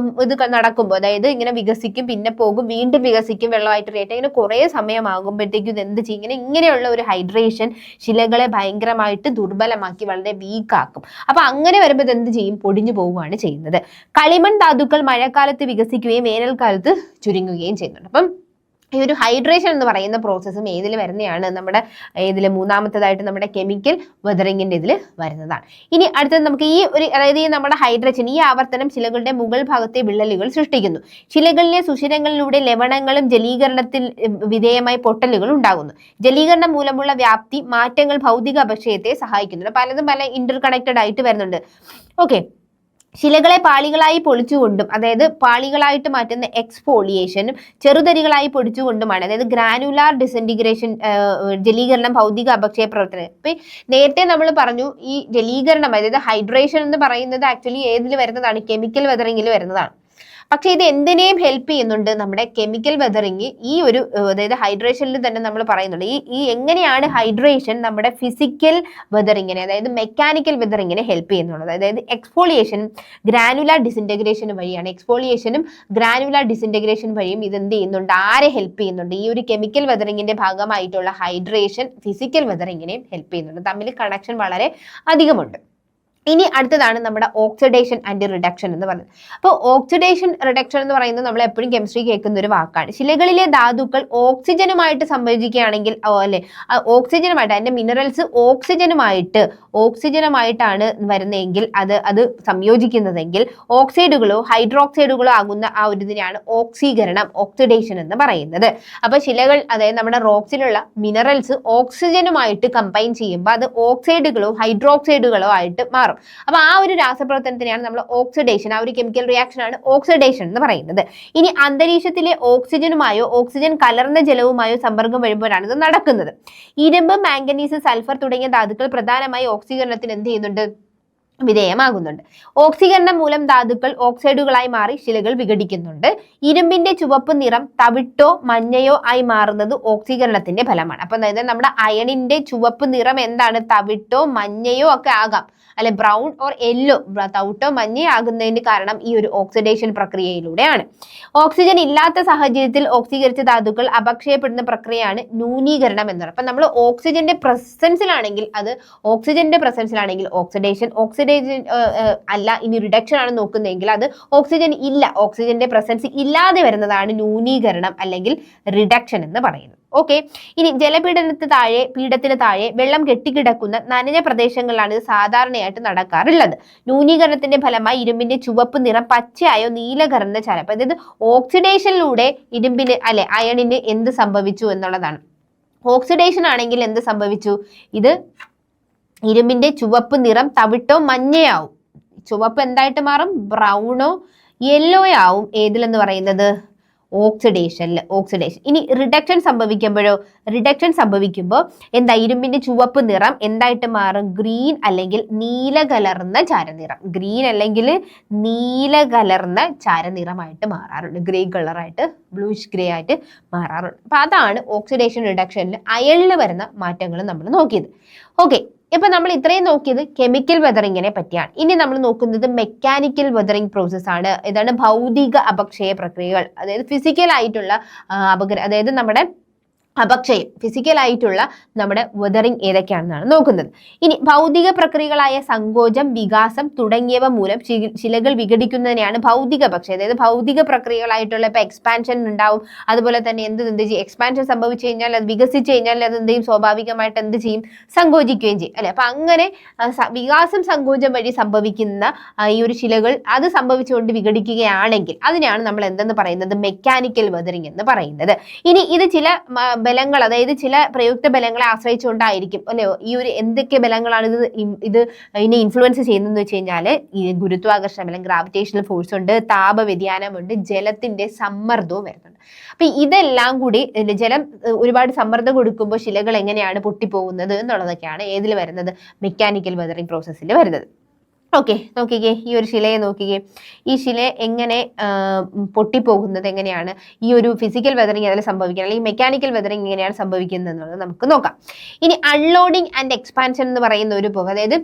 ഇത് നടക്കുമ്പോൾ, അതായത് ഇങ്ങനെ വികസിക്കും, പിന്നെ പോകും, വീണ്ടും വികസിക്കും, വെള്ളമായിട്ട് റിയേറ്റ്, ഇങ്ങനെ കുറേ സമയമാകുമ്പോഴത്തേക്കും ഇത് എന്ത് ചെയ്യും, ഇങ്ങനെയുള്ള ഒരു ഹൈഡ്രേഷൻ ശിലകളെ ഭയങ്കരമായിട്ട് ദുർബലമാക്കി വളരെ വീക്കാക്കും. അപ്പൊ അങ്ങനെ വരുമ്പോൾ എന്ത് ചെയ്യും, പൊടിഞ്ഞു പോവുകയാണ് ചെയ്യുന്നത്. കളിമൺ ധാതുക്കൾ മഴക്കാലത്ത് വികസിക്കുകയും വേനൽക്കാലത്ത് ചുരുങ്ങുകയും ചെയ്യുന്നുണ്ട്. അപ്പം ഈ ഒരു ഹൈഡ്രേഷൻ എന്ന് പറയുന്ന പ്രോസസ്സും ഏതിൽ വരുന്നതാണ്, നമ്മുടെ മൂന്നാമത്തേതായിട്ട് നമ്മുടെ കെമിക്കൽ വെതറിങ്ങിന്റെ ഇതിൽ വരുന്നതാണ്. ഇനി അടുത്തത് നമുക്ക് അതായത് നമ്മുടെ ഹൈഡ്രേഷൻ, ഈ ആവർത്തനം ശിലകളുടെ മുകൾ ഭാഗത്തെ വിള്ളലുകൾ സൃഷ്ടിക്കുന്നു. ശിലകളിലെ സുഷിരങ്ങളിലൂടെ ലവണങ്ങളും ജലീകരണത്തിൽ വിധേയമായി പൊട്ടലുകൾ ഉണ്ടാകുന്നു. ജലീകരണം മൂലമുള്ള വ്യാപ്തി മാറ്റങ്ങൾ ഭൗതിക അപക്ഷയത്തെ സഹായിക്കുന്നുണ്ട്. പലതും പല ഇന്റർ കണക്റ്റഡ് ആയിട്ട് വരുന്നുണ്ട്. ഓക്കെ, ശിലകളെ പാളികളായി പൊളിച്ചുകൊണ്ടും, അതായത് പാളികളായിട്ട് മാറ്റുന്ന എക്സ്ഫോളിയേഷനും ചെറുതരികളായി പൊടിച്ചുകൊണ്ടുമാണ്, അതായത് ഗ്രാനുലാർ ഡിസൻറ്റിഗ്രേഷൻ, ജലീകരണം ഭൗതിക അപക്ഷയ പ്രവർത്തനം. ഇപ്പൊ നേരത്തെ നമ്മൾ പറഞ്ഞു ഈ ജലീകരണം, അതായത് ഹൈഡ്രേഷൻ എന്ന് പറയുന്നത് ആക്ച്വലി ഏതിൽ വരുന്നതാണ്, കെമിക്കൽ വെതറിങ്ങിൽ വരുന്നതാണ്. പക്ഷെ ഇത് എന്തിനേയും ഹെൽപ്പ് ചെയ്യുന്നുണ്ട്, നമ്മുടെ കെമിക്കൽ വെതറിങ് ഈ ഒരു അതായത് ഹൈഡ്രേഷനിൽ തന്നെ നമ്മൾ പറയുന്നുണ്ട് ഈ എങ്ങനെയാണ് ഹൈഡ്രേഷൻ നമ്മുടെ ഫിസിക്കൽ വെതറിങ്ങിനെ അതായത് മെക്കാനിക്കൽ വെതറിങ്ങിനെ ഹെൽപ്പ് ചെയ്യുന്നുള്ളത്. അതായത് എക്സ്ഫോളിയേഷനും ഗ്രാനുലാർ ഡിസിൻറ്റഗ്രേഷനും വഴിയാണ്, എക്സ്ഫോളിയേഷനും ഗ്രാനുലാർ ഡിസിൻറ്റഗ്രേഷൻ വഴിയും ഇത് എന്ത് ചെയ്യുന്നുണ്ട്, ആരെ ഹെൽപ്പ് ചെയ്യുന്നുണ്ട്, ഈ ഒരു കെമിക്കൽ വെതറിങ്ങിന്റെ ഭാഗമായിട്ടുള്ള ഹൈഡ്രേഷൻ ഫിസിക്കൽ വെതറിങ്ങിനെയും ഹെൽപ്പ് ചെയ്യുന്നുണ്ട്. തമ്മിൽ കണക്ഷൻ വളരെ അധികമുണ്ട്. ഇനി അടുത്തതാണ് നമ്മുടെ ഓക്സിഡേഷൻ ആൻഡ് റിഡക്ഷൻ എന്ന് പറയുന്നത്. അപ്പോൾ ഓക്സിഡേഷൻ റിഡക്ഷൻ എന്ന് പറയുന്നത് നമ്മൾ എപ്പോഴും കെമിസ്ട്രി കേൾക്കുന്ന ഒരു വാക്കാണ്. ശിലകളിലെ ധാതുക്കൾ ഓക്സിജനുമായിട്ട് സംയോജിക്കുകയാണെങ്കിൽ അല്ലെ, ഓക്സിജനുമായിട്ട് അതിന്റെ മിനറൽസ് ഓക്സിജനുമായിട്ടാണ് വരുന്നതെങ്കിൽ അത് സംയോജിക്കുന്നതെങ്കിൽ ഓക്സൈഡുകളോ ഹൈഡ്രോക്സൈഡുകളോ ആകുന്ന ആ ഒരു ഇതിനെയാണ് ഓക്സീകരണം, ഓക്സിഡേഷൻ എന്ന് പറയുന്നത്. അപ്പൊ ശിലകൾ അതായത് നമ്മുടെ റോക്സിലുള്ള മിനറൽസ് ഓക്സിജനുമായിട്ട് കമ്പൈൻ ചെയ്യുമ്പോൾ അത് ഓക്സൈഡുകളോ ഹൈഡ്രോക്സൈഡുകളോ ആയിട്ട് മാറും. അപ്പൊ ആ ഒരു രാസപ്രവർത്തനത്തിനെയാണ് നമ്മൾ ഓക്സിഡേഷൻ, ആ ഒരു കെമിക്കൽ റിയാക്ഷൻ ആണ് ഓക്സിഡേഷൻ എന്ന് പറയുന്നത്. ഇനി അന്തരീക്ഷത്തിലെ ഓക്സിജനുമായോ ഓക്സിജൻ കലർന്ന ജലവുമായോ സമ്പർക്കം വരുമ്പോഴാണ് ഇത് നടക്കുന്നത്. ഇരുമ്പ്, മാംഗനീസ്, സൾഫർ തുടങ്ങിയ ധാതുക്കൾ പ്രധാനമായി ഓക്സീകരണത്തിന് എന്ത് ചെയ്യുന്നുണ്ട്, വിധേയമാകുന്നുണ്ട്. ഓക്സീകരണം മൂലം ധാതുക്കൾ ഓക്സൈഡുകളായി മാറി ശിലകൾ വിഘടിക്കുന്നുണ്ട്. ഇരുമ്പിന്റെ ചുവപ്പ് നിറം തവിട്ടോ മഞ്ഞയോ ആയി മാറുന്നത് ഓക്സീകരണത്തിന്റെ ഫലമാണ്. അപ്പൊ അതായത് നമ്മുടെ അയണിന്റെ ചുവപ്പ് നിറം എന്താണ്, തവിട്ടോ മഞ്ഞയോ ഒക്കെ ആകാം, അല്ലെ ബ്രൗൺ ഓർ യെല്ലോ, തവിട്ടോ മഞ്ഞയോ ആകുന്നതിന് കാരണം ഈ ഒരു ഓക്സിഡേഷൻ പ്രക്രിയയിലൂടെയാണ്. ഓക്സിജൻ ഇല്ലാത്ത സാഹചര്യത്തിൽ ഓക്സീകരിച്ച ധാതുക്കൾ അപക്ഷയപ്പെടുന്ന പ്രക്രിയയാണ് ന്യൂനീകരണം എന്ന് പറയുന്നത്. അപ്പൊ നമ്മൾ ഓക്സിജന്റെ പ്രസൻസിലാണെങ്കിൽ ഓക്സിഡേഷൻ അല്ല, ഇനി റിഡക്ഷൻ ആണ് നോക്കുന്നതെങ്കിൽ അത് ഓക്സിജൻ ഇല്ല, ഓക്സിജന്റെ പ്രസൻസ് ഇല്ലാതെ വരുന്നതാണ് ന്യൂനീകരണം അല്ലെങ്കിൽ റിഡക്ഷൻ എന്ന് പറയുന്നത്. ഓക്കെ, ഇനി പീഠത്തിന് താഴെ വെള്ളം കെട്ടിക്കിടക്കുന്ന നനഞ്ഞ പ്രദേശങ്ങളിലാണ് ഇത് സാധാരണയായിട്ട് നടക്കാറുള്ളത്. ന്യൂനീകരണത്തിന്റെ ഫലമായി ഇരുമ്പിന്റെ ചുവപ്പ് നിറം പച്ചയായോ നീലകലർന്ന ചാരം, അതായത് ഓക്സിഡേഷനിലൂടെ ഇരുമ്പിന് അയണിന് എന്ത് സംഭവിച്ചു എന്നുള്ളതാണ്. ഓക്സിഡേഷൻ ആണെങ്കിൽ എന്ത് സംഭവിച്ചു, ഇത് ഇരുമ്പിന്റെ ചുവപ്പ് നിറം തവിട്ടോ മഞ്ഞയാവും, ചുവപ്പ് എന്തായിട്ട് മാറും, ബ്രൗണോ യെല്ലോയോ ആവും ഏതിലെന്ന് പറയുന്നത്, ഓക്സിഡേഷൻ. ഇനി റിഡക്ഷൻ സംഭവിക്കുമ്പോൾ എന്താ, ഇരുമ്പിന്റെ ചുവപ്പ് നിറം എന്തായിട്ട് മാറും, ഗ്രീൻ അല്ലെങ്കിൽ നീല കലർന്ന ചാരനിറമായിട്ട് മാറാറുണ്ട്, ഗ്രേ കളറായിട്ട്, ബ്ലൂഷ് ഗ്രേ ആയിട്ട് മാറാറുണ്ട്. അപ്പൊ അതാണ് ഓക്സിഡേഷൻ റിഡക്ഷനിൽ അയണിൽ വരുന്ന മാറ്റങ്ങൾ നമ്മൾ നോക്കിയത്. ഓക്കെ, ഇപ്പൊ നമ്മൾ ഇത്രയും നോക്കിയത് കെമിക്കൽ വെതറിങ്ങിനെ പറ്റിയാണ്. ഇനി നമ്മൾ നോക്കുന്നത് മെക്കാനിക്കൽ വെതറിങ് പ്രോസസ് ആണ്. ഇതാണ് ഭൗതിക അപക്ഷയ പ്രക്രിയകൾ, അതായത് ഫിസിക്കൽ ആയിട്ടുള്ള അതായത് നമ്മുടെ അപക്ഷയം, ഫിസിക്കലായിട്ടുള്ള നമ്മുടെ വെതറിങ് ഏതൊക്കെയാണെന്നാണ് നോക്കുന്നത്. ഇനി ഭൗതിക പ്രക്രിയകളായ സങ്കോചം, വികാസം തുടങ്ങിയവ മൂലം ശിലകൾ വിഘടിക്കുന്നതിനെയാണ് ഭൗതിക അപക്ഷയം. അതായത് ഭൗതിക പ്രക്രിയകളായിട്ടുള്ള ഇപ്പൊ എക്സ്പാൻഷൻ ഉണ്ടാവും, അതുപോലെ തന്നെ എന്ത് ചെയ്യും, എക്സ്പാൻഷൻ സംഭവിച്ചു കഴിഞ്ഞാൽ അത് വികസിച്ചു കഴിഞ്ഞാൽ അത് എന്ത് ചെയ്യും, സ്വാഭാവികമായിട്ട് എന്ത് ചെയ്യും, സങ്കോചിക്കുകയും ചെയ്യും, അല്ലെ. അപ്പൊ അങ്ങനെ വികാസം സങ്കോചം വഴി സംഭവിക്കുന്ന ഈ ഒരു ശിലകൾ അത് സംഭവിച്ചുകൊണ്ട് വിഘടിക്കുകയാണെങ്കിൽ അതിനെയാണ് നമ്മൾ എന്തെന്ന് പറയുന്നത്, മെക്കാനിക്കൽ വെതറിങ് എന്ന് പറയുന്നത്. ഇനി ഇത് ചില ബലങ്ങൾ, അതായത് ചില പ്രയുക്ത ബലങ്ങളെ ആശ്രയിച്ചുകൊണ്ടായിരിക്കും, അല്ലെ. ഈ ഒരു എന്തൊക്കെ ബലങ്ങളാണ് ഇത് ഇതിനെ ഇൻഫ്ലുവൻസ് ചെയ്യുന്നതെന്ന് വെച്ച് കഴിഞ്ഞാൽ ഈ ഗുരുത്വാകർഷണ ബലം, ഗ്രാവിറ്റേഷണൽ ഫോഴ്സ് ഉണ്ട്, താപ വ്യതിയാനമുണ്ട്, ജലത്തിന്റെ സമ്മർദ്ദവും വരുന്നുണ്ട്. അപ്പൊ ഇതെല്ലാം കൂടി, ജലം ഒരുപാട് സമ്മർദ്ദം കൊടുക്കുമ്പോൾ ശിലകൾ എങ്ങനെയാണ് പൊട്ടിപ്പോകുന്നത് എന്നുള്ളതൊക്കെയാണ് ഏതിൽ വരുന്നത്, മെക്കാനിക്കൽ വെതറിങ് പ്രോസസ്സിൽ വരുന്നത്. ഓക്കെ, നോക്കിക്കേ, ഈ ഒരു ശിലയെ നോക്കിക്കേ, ഈ ശില എങ്ങനെ പൊട്ടിപ്പോകുന്നത് എങ്ങനെയാണ്, ഈ ഒരു ഫിസിക്കൽ വെതറിങ് അതിൽ സംഭവിക്കുന്നത്, അല്ലെങ്കിൽ മെക്കാനിക്കൽ വെതറിങ് എങ്ങനെയാണ് സംഭവിക്കുന്നത് എന്നുള്ളത് നമുക്ക് നോക്കാം. ഇനി അൺലോഡിങ് ആൻഡ് എക്സ്പാൻഷൻ എന്ന് പറയുന്ന ഒരു പോക്ക്, അതായത്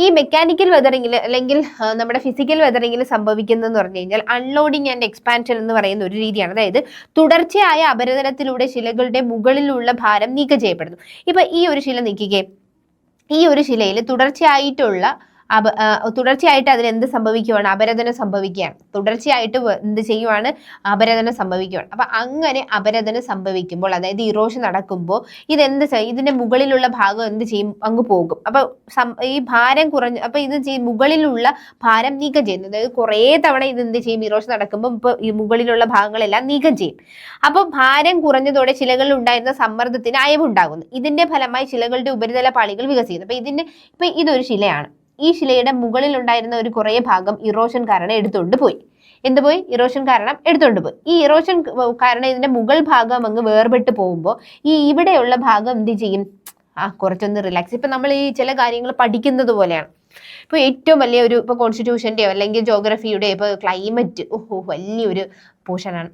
ഈ മെക്കാനിക്കൽ വെതറിങ്ങിൽ അല്ലെങ്കിൽ നമ്മുടെ ഫിസിക്കൽ വെതറിങ്ങിൽ സംഭവിക്കുന്നതെന്ന് പറഞ്ഞു കഴിഞ്ഞാൽ അൺലോഡിങ് ആൻഡ് എക്സ്പാൻഷൻ എന്ന് പറയുന്ന ഒരു രീതിയാണ്. അതായത് തുടർച്ചയായ അപരദനത്തിലൂടെ ശിലകളുടെ മുകളിലുള്ള ഭാരം നീക്കം ചെയ്യപ്പെടുന്നു. ഇപ്പൊ ഈ ഒരു ശില നീക്കിക്കേ, ഈ ഒരു ശിലയിൽ തുടർച്ചയായിട്ട് അതിനെന്ത് സംഭവിക്കുകയാണ്, അപരദനം സംഭവിക്കുകയാണ്, തുടർച്ചയായിട്ട് എന്ത് ചെയ്യുവാണ്, അപരദനം സംഭവിക്കുകയാണ്. അപ്പൊ അങ്ങനെ അപരദനം സംഭവിക്കുമ്പോൾ, അതായത് ഇറോഷൻ നടക്കുമ്പോൾ ഇതിന്റെ മുകളിലുള്ള ഭാഗം എന്ത് ചെയ്യും, അങ്ങ് പോകും. അപ്പൊ ഈ ഭാരം കുറഞ്ഞ്, അപ്പൊ ഇത് മുകളിലുള്ള ഭാരം നീക്കം ചെയ്യുന്നു, അതായത് കുറേ തവണ ഇത് എന്ത് ചെയ്യും, ഇറോഷൻ നടക്കുമ്പോൾ ഇപ്പൊ ഈ മുകളിലുള്ള ഭാഗങ്ങളെല്ലാം നീക്കം ചെയ്യും. അപ്പൊ ഭാരം കുറഞ്ഞതോടെ ശിലകളിൽ ഉണ്ടായിരുന്ന സമ്മർദ്ദത്തിന് അയവുണ്ടാകുന്നു. ഇതിന്റെ ഫലമായി ശിലകളുടെ ഉപരിതല പാളികൾ വികസിക്കുന്നു. ഇപ്പൊ ഇതൊരു ശിലയാണ്. ഈ ശിലയുടെ മുകളിൽ ഉണ്ടായിരുന്ന ഒരു കുറേ ഭാഗം ഇറോഷൻ കാരണം എടുത്തുകൊണ്ട് പോയി. ഇറോഷൻ കാരണം എടുത്തുകൊണ്ട് പോയി. ഈ ഇറോഷൻ കാരണം ഇതിന്റെ മുകൾ ഭാഗം അങ്ങ് വേർപെട്ട് പോകുമ്പോൾ ഈ ഇവിടെയുള്ള ഭാഗം എന്ത് ചെയ്യും, കുറച്ചൊന്ന് റിലാക്സ്. ഇപ്പൊ നമ്മൾ ഈ ചില കാര്യങ്ങൾ പഠിക്കുന്നത് പോലെയാണ്. ഇപ്പോൾ ഏറ്റവും വലിയ ഒരു ഇപ്പോൾ കോൺസ്റ്റിറ്റ്യൂഷൻ്റെയോ അല്ലെങ്കിൽ ജോഗ്രഫിയുടെയോ ഇപ്പോൾ ക്ലൈമറ്റ് വലിയൊരു പോർഷനാണ്.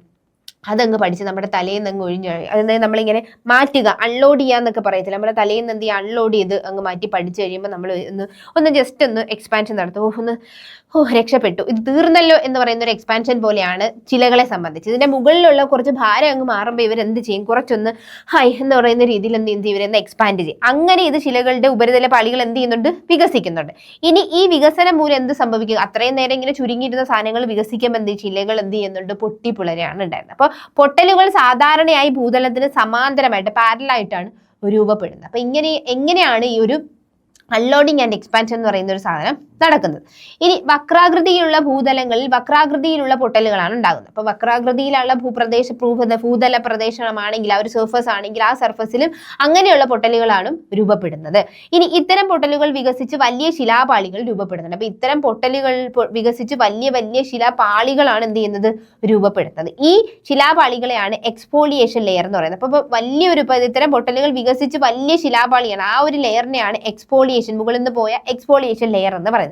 അതങ്ങ് പഠിച്ച് നമ്മുടെ തലേന്ന് അങ്ങ് ഒഴിഞ്ഞു, അതായത് നമ്മളിങ്ങനെ മാറ്റുക, അൺലോഡ് ചെയ്യാന്നൊക്കെ പറയത്തില്ല, നമ്മുടെ തലേന്ന് എന്ത് ചെയ്യുക, അൺലോഡ് ചെയ്ത് അങ്ങ് മാറ്റി പഠിച്ചു കഴിയുമ്പോൾ നമ്മൾ ഒന്ന് ജസ്റ്റ് ഒന്ന് എക്സ്പാൻഷൻ നടത്തും. രക്ഷപ്പെട്ടു, ഇത് തീർന്നല്ലോ എന്ന് പറയുന്ന ഒരു എക്സ്പാൻഷൻ പോലെയാണ് ചിലകളെ സംബന്ധിച്ച്. ഇതിന്റെ മുകളിലുള്ള കുറച്ച് ഭാരം അങ്ങ് മാറുമ്പോൾ ഇവരെന്ത് ചെയ്യും, കുറച്ചൊന്ന് ഹായ് എന്ന് പറയുന്ന രീതിയിൽ എന്ത് ചെയ്യും, ഇവരെന്ന് എക്സ്പാൻഡ് ചെയ്യും. അങ്ങനെ ഇത് ശിലകളുടെ ഉപരിതല പാളികൾ എന്ത് ചെയ്യുന്നുണ്ട്, വികസിക്കുന്നുണ്ട്. ഇനി ഈ വികസനം മൂലം എന്ത് സംഭവിക്കും, അത്രയും നേരം ഇങ്ങനെ ചുരുങ്ങിയിരുന്ന സാധനങ്ങൾ വികസിക്കുമ്പോൾ എന്ത് ശിലകൾ എന്ത് ചെയ്യുന്നുണ്ട്, പൊട്ടിപ്പിളരാണ് ഉണ്ടായിരുന്നത്. അപ്പോൾ പൊട്ടലുകൾ സാധാരണയായി ഭൂതലത്തിന് സമാന്തരമായിട്ട് പാരലായിട്ടാണ് രൂപപ്പെടുന്നത്. അപ്പൊ എങ്ങനെയാണ് ഈ ഒരു അൺലോഡിങ് ആൻഡ് എക്സ്പാൻഷൻ എന്ന് പറയുന്ന ഒരു സാധനം നടക്കുന്നത്? ഇനി വക്രാകൃതിയിലുള്ള ഭൂതലങ്ങളിൽ വക്രാകൃതിയിലുള്ള പൊട്ടലുകളാണ് ഉണ്ടാകുന്നത്. അപ്പൊ വക്രാകൃതിയിലുള്ള ഭൂതല പ്രദേശമാണെങ്കിൽ ആ ഒരു സർഫസ് ആണെങ്കിൽ ആ സർഫസിലും അങ്ങനെയുള്ള പൊട്ടലുകളാണ് രൂപപ്പെടുന്നത്. ഇനി ഇത്തരം പൊട്ടലുകൾ വികസിച്ച് വലിയ ശിലാപാളികൾ രൂപപ്പെടുന്നുണ്ട്. അപ്പൊ ഇത്തരം പൊട്ടലുകൾ വികസിച്ച് വലിയ വലിയ ശിലാപാളികളാണ് എന്ത് ചെയ്യുന്നത്, രൂപപ്പെടുന്നത്. ഈ ശിലാപാളികളെയാണ് എക്സ്പോളിയേഷൻ ലെയർ എന്ന് പറയുന്നത്. അപ്പൊ വലിയൊരു ഇത്തരം പൊട്ടലുകൾ വികസിച്ച് വലിയ ശിലാപാളിയാണ്, ആ ഒരു ലെയറിനെയാണ് എക്സ്പോളിയേഷൻ, മുകളിൽ നിന്ന് പോയ എക്സ്പോളിയേഷൻ ലെയർ എന്ന് പറയുന്നത്.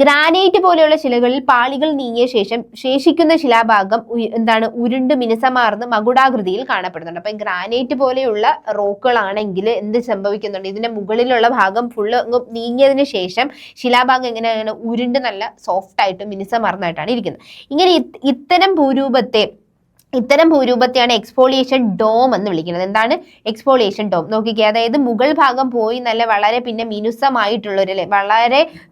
ഗ്രാനൈറ്റ് പോലെയുള്ള ശിലകളിൽ പാളികൾ നീങ്ങിയ ശേഷം ശേഷിക്കുന്ന ശിലാഭാഗം എന്താണ്, ഉരുണ്ട് മിനുസമാർന്ന് മകുടാകൃതിയിൽ കാണപ്പെടുന്നുണ്ട്. അപ്പൊ ഗ്രാനൈറ്റ് പോലെയുള്ള റോക്കുകളാണെങ്കിൽ എന്ത് സംഭവിക്കുന്നുണ്ട്, ഇതിന്റെ മുകളിലുള്ള ഭാഗം ഫുള്ള് നീങ്ങിയതിന് ശേഷം ശിലാഭാഗം എങ്ങനെയാണ്, ഉരുണ്ട് നല്ല സോഫ്റ്റ് ആയിട്ട് മിനുസമാർന്നായിട്ടാണ് ഇരിക്കുന്നത്. ഇങ്ങനെ ഇത്തരം ഭൂരൂപത്തെയാണ് എക്സ്പോളിയേഷൻ ഡോം എന്ന് വിളിക്കുന്നത്. എന്താണ് എക്സ്പോളിയേഷൻ ഡോം? നോക്കിക്കേ, അതായത് മുകൾ ഭാഗം പോയി വളരെ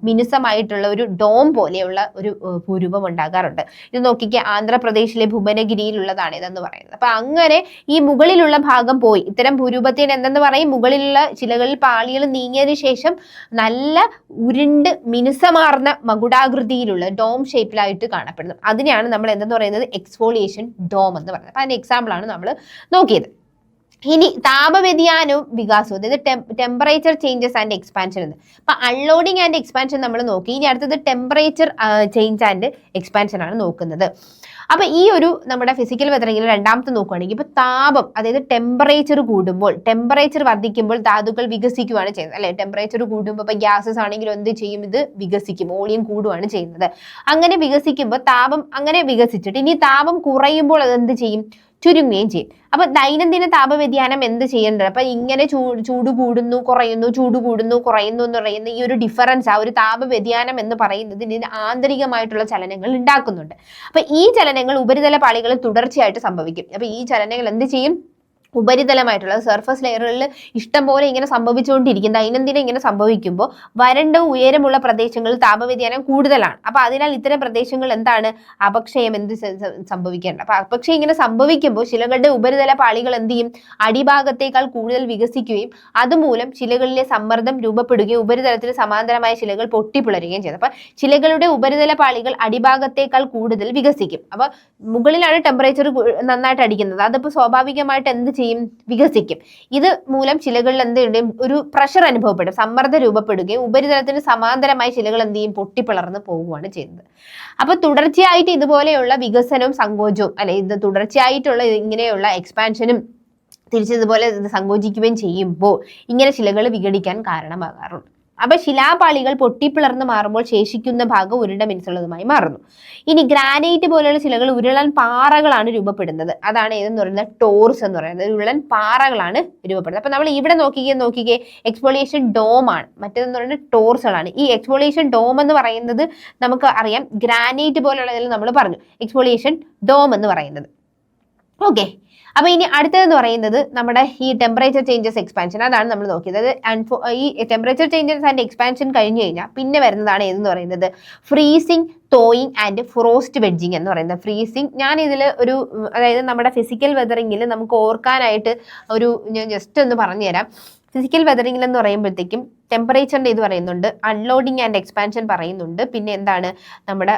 മിനുസമായിട്ടുള്ള ഒരു ഡോം പോലെയുള്ള ഒരു ഭൂരൂപം ഉണ്ടാകാറുണ്ട്. ഇത് നോക്കിക്കേ, ആന്ധ്രാപ്രദേശിലെ ഭുവനഗിരിയിലുള്ളതാണ് ഇതെന്ന് പറയുന്നത്. അപ്പൊ അങ്ങനെ ഈ മുകളിലുള്ള ഭാഗം പോയി ഇത്തരം ഭൂരൂപത്തിന് എന്തെന്ന് പറയും, മുകളിലുള്ള ശിലകളിൽ പാളികൾ നീങ്ങിയതിനു ശേഷം നല്ല ഉരുണ്ട് മിനുസമാർന്ന മകുടാകൃതിയിലുള്ള ഡോം ഷേപ്പിലായിട്ട് കാണപ്പെടുന്നു. അതിനെയാണ് നമ്മൾ എന്തെന്ന് പറയുന്നത്, എക്സ്പോളിയേഷൻ ഡോം എന്ന് പറയുന്നത്. അപ്പൊ അതിന്റെ എക്സാമ്പിൾ ആണ് നമ്മൾ നോക്കിയത്. ഇനി താപവ്യതിയാനവും വികാസവും, അതായത് ടെമ്പറേച്ചർ ചേഞ്ചസ് ആൻഡ് എക്സ്പാൻഷൻ എന്ന്. അപ്പൊ അൺലോഡിങ് ആൻഡ് എക്സ്പാൻഷൻ നമ്മൾ നോക്കി. ഇനി അടുത്തത് ടെമ്പറേച്ചർ ചേഞ്ച് ആൻഡ് എക്സ്പാൻഷൻ ആണ് നോക്കുന്നത്. അപ്പൊ ഈ ഒരു നമ്മുടെ ഫിസിക്കൽ വെതറിംഗിൽ രണ്ടാമത്തെ നോക്കുകയാണെങ്കിൽ ഇപ്പൊ താപം, അതായത് ടെമ്പറേച്ചർ കൂടുമ്പോൾ, ടെമ്പറേച്ചർ വർദ്ധിക്കുമ്പോൾ ധാതുക്കൾ വികസിക്കുകയാണ് ചെയ്യുന്നത്, അല്ലെ? ടെമ്പറേച്ചർ കൂടുമ്പോൾ ഇപ്പൊ ഗ്യാസസ് ആണെങ്കിലും എന്ത് ചെയ്യും, ഇത് വികസിക്കും, വോളിയം കൂടുകയാണ് ചെയ്യുന്നത്. അങ്ങനെ വികസിക്കുമ്പോൾ താപം അങ്ങനെ വികസിച്ചിട്ട് ഇനി താപം കുറയുമ്പോൾ അത് എന്ത് ചെയ്യും, ചുരുങ്ങുകയും ചെയ്യും. അപ്പൊ ദൈനംദിന താപവ്യതിയാനം എന്ത് ചെയ്യേണ്ടത്, അപ്പൊ ഇങ്ങനെ ചൂട് കൂടുന്നു കുറയുന്നു, ചൂട് കൂടുന്നു കുറയുന്നു എന്ന് പറയുന്ന ഈ ഒരു ഡിഫറൻസ്, ആ ഒരു താപവ്യതിയാനം എന്ന് പറയുന്നത് ഇതിന് ആന്തരികമായിട്ടുള്ള ചലനങ്ങൾ ഉണ്ടാക്കുന്നുണ്ട്. അപ്പൊ ഈ ചലനങ്ങൾ ഉപരിതല പാളികളിൽ തുടർച്ചയായിട്ട് സംഭവിക്കും. അപ്പൊ ഈ ചലനങ്ങൾ എന്ത് ചെയ്യും, ഉപരിതലമായിട്ടുള്ള സർഫസ് ലെയറുകളിൽ ഇഷ്ടം പോലെ ഇങ്ങനെ സംഭവിച്ചുകൊണ്ടിരിക്കും. ദൈനംദിനം ഇങ്ങനെ സംഭവിക്കുമ്പോൾ വരണ്ട ഉയരമുള്ള പ്രദേശങ്ങളിൽ താപവ്യതിയാനം കൂടുതലാണ്. അപ്പൊ അതിനാൽ ഇത്തരം പ്രദേശങ്ങൾ എന്താണ്, അപക്ഷയം സംഭവിക്കേണ്ട. അപ്പൊ അപക്ഷയം ഇങ്ങനെ സംഭവിക്കുമ്പോൾ ശിലകളുടെ ഉപരിതല പാളികൾ എന്ത് ചെയ്യും, അടിഭാഗത്തേക്കാൾ കൂടുതൽ വികസിക്കുകയും അതുമൂലം ശിലകളിലെ സമ്മർദ്ദം രൂപപ്പെടുകയും ഉപരിതലത്തിന് സമാന്തരമായ ശിലകൾ പൊട്ടിപ്പിളരുകയും ചെയ്യും. അപ്പൊ ശിലകളുടെ ഉപരിതല പാളികൾ അടിഭാഗത്തേക്കാൾ കൂടുതൽ വികസിക്കും. അപ്പൊ മുകളിലാണ് ടെമ്പറേച്ചർ നന്നായിട്ട് അടിക്കുന്നത്, അതിപ്പോ സ്വാഭാവികമായിട്ട് എന്ത് ചെയ്യും, വികസിക്കും. ഇത് മൂലം ശിലകളിൽ എന്ത് ഒരു പ്രഷർ അനുഭവപ്പെടും, സമ്മർദ്ദം രൂപപ്പെടുകയും ഉപരിതലത്തിന് സമാന്തരമായി ശിലകൾ എന്ത് ചെയ്യും, പൊട്ടിപ്പിളർന്ന് പോവുകയാണ് ചെയ്യുന്നത്. അപ്പൊ തുടർച്ചയായിട്ട് ഇതുപോലെയുള്ള വികസനവും സങ്കോചവും, അല്ലെ, ഇത് തുടർച്ചയായിട്ടുള്ള ഇങ്ങനെയുള്ള എക്സ്പാൻഷനും തിരിച്ചതുപോലെ സങ്കോചിക്കുകയും ചെയ്യുമ്പോൾ ഇങ്ങനെ ശിലകൾ വിഘടിക്കാൻ കാരണമാകാറുണ്ട്. അപ്പൊ ശിലാപാളികൾ പൊട്ടിപ്പിളർന്ന് മാറുമ്പോൾ ശേഷിക്കുന്ന ഭാഗം ഉരുണ്ട മിനുസുള്ളതുമായി മാറുന്നു. ഇനി ഗ്രാനൈറ്റ് പോലെയുള്ള ശിലകൾ ഉരുളൻ പാറകളാണ് രൂപപ്പെടുന്നത്. അതാണ് ഏതെന്ന് പറയുന്നത്, ടോർസ് എന്ന് പറയുന്നത്. ഉരുളൻ പാറകളാണ് രൂപപ്പെടുന്നത്. അപ്പൊ നമ്മൾ ഇവിടെ നോക്കിക്കേ എക്സ്പോളിയേഷൻ ഡോം ആണ്, മറ്റേതെന്ന് പറയുന്നത് ടോർസുകളാണ്. ഈ എക്സ്പോളിയേഷൻ ഡോം എന്ന് പറയുന്നത് നമുക്ക് അറിയാം, ഗ്രാനൈറ്റ് പോലെയുള്ളതിൽ നമ്മൾ പറഞ്ഞു എക്സ്പോളിയേഷൻ ഡോം എന്ന് പറയുന്നത്. ഓക്കെ, അപ്പൊ ഇനി അടുത്തതെന്ന് പറയുന്നത് നമ്മുടെ ഈ ടെമ്പറേച്ചർ ചേഞ്ചസ് എക്സ്പാൻഷൻ, അതാണ് നമ്മൾ നോക്കിയത്. ഈ ടെമ്പറേച്ചർ ചേഞ്ചസ് ആൻഡ് എക്സ്പാൻഷൻ കഴിഞ്ഞു കഴിഞ്ഞാൽ പിന്നെ വരുന്നതാണ് ഏതെന്ന് പറയുന്നത്, freezing, thawing and frost wedging എന്ന് പറയുന്നത്. ഫ്രീസിങ്, ഞാൻ ഇതിൽ ഒരു, അതായത് നമ്മുടെ ഫിസിക്കൽ വെതറിങ്ങിൽ നമുക്ക് ഓർക്കാനായിട്ട് ഞാൻ ജസ്റ്റ് ഒന്ന് പറഞ്ഞുതരാം. ഫിസിക്കൽ വെതറിംഗിൽ എന്ന് പറയുമ്പോഴത്തേക്കും ടെമ്പറേച്ചറിന്റെ ഇത് പറയുന്നുണ്ട്, അൺലോഡിങ് ആൻഡ് എക്സ്പാൻഷൻ പറയുന്നുണ്ട്, പിന്നെ എന്താണ് നമ്മുടെ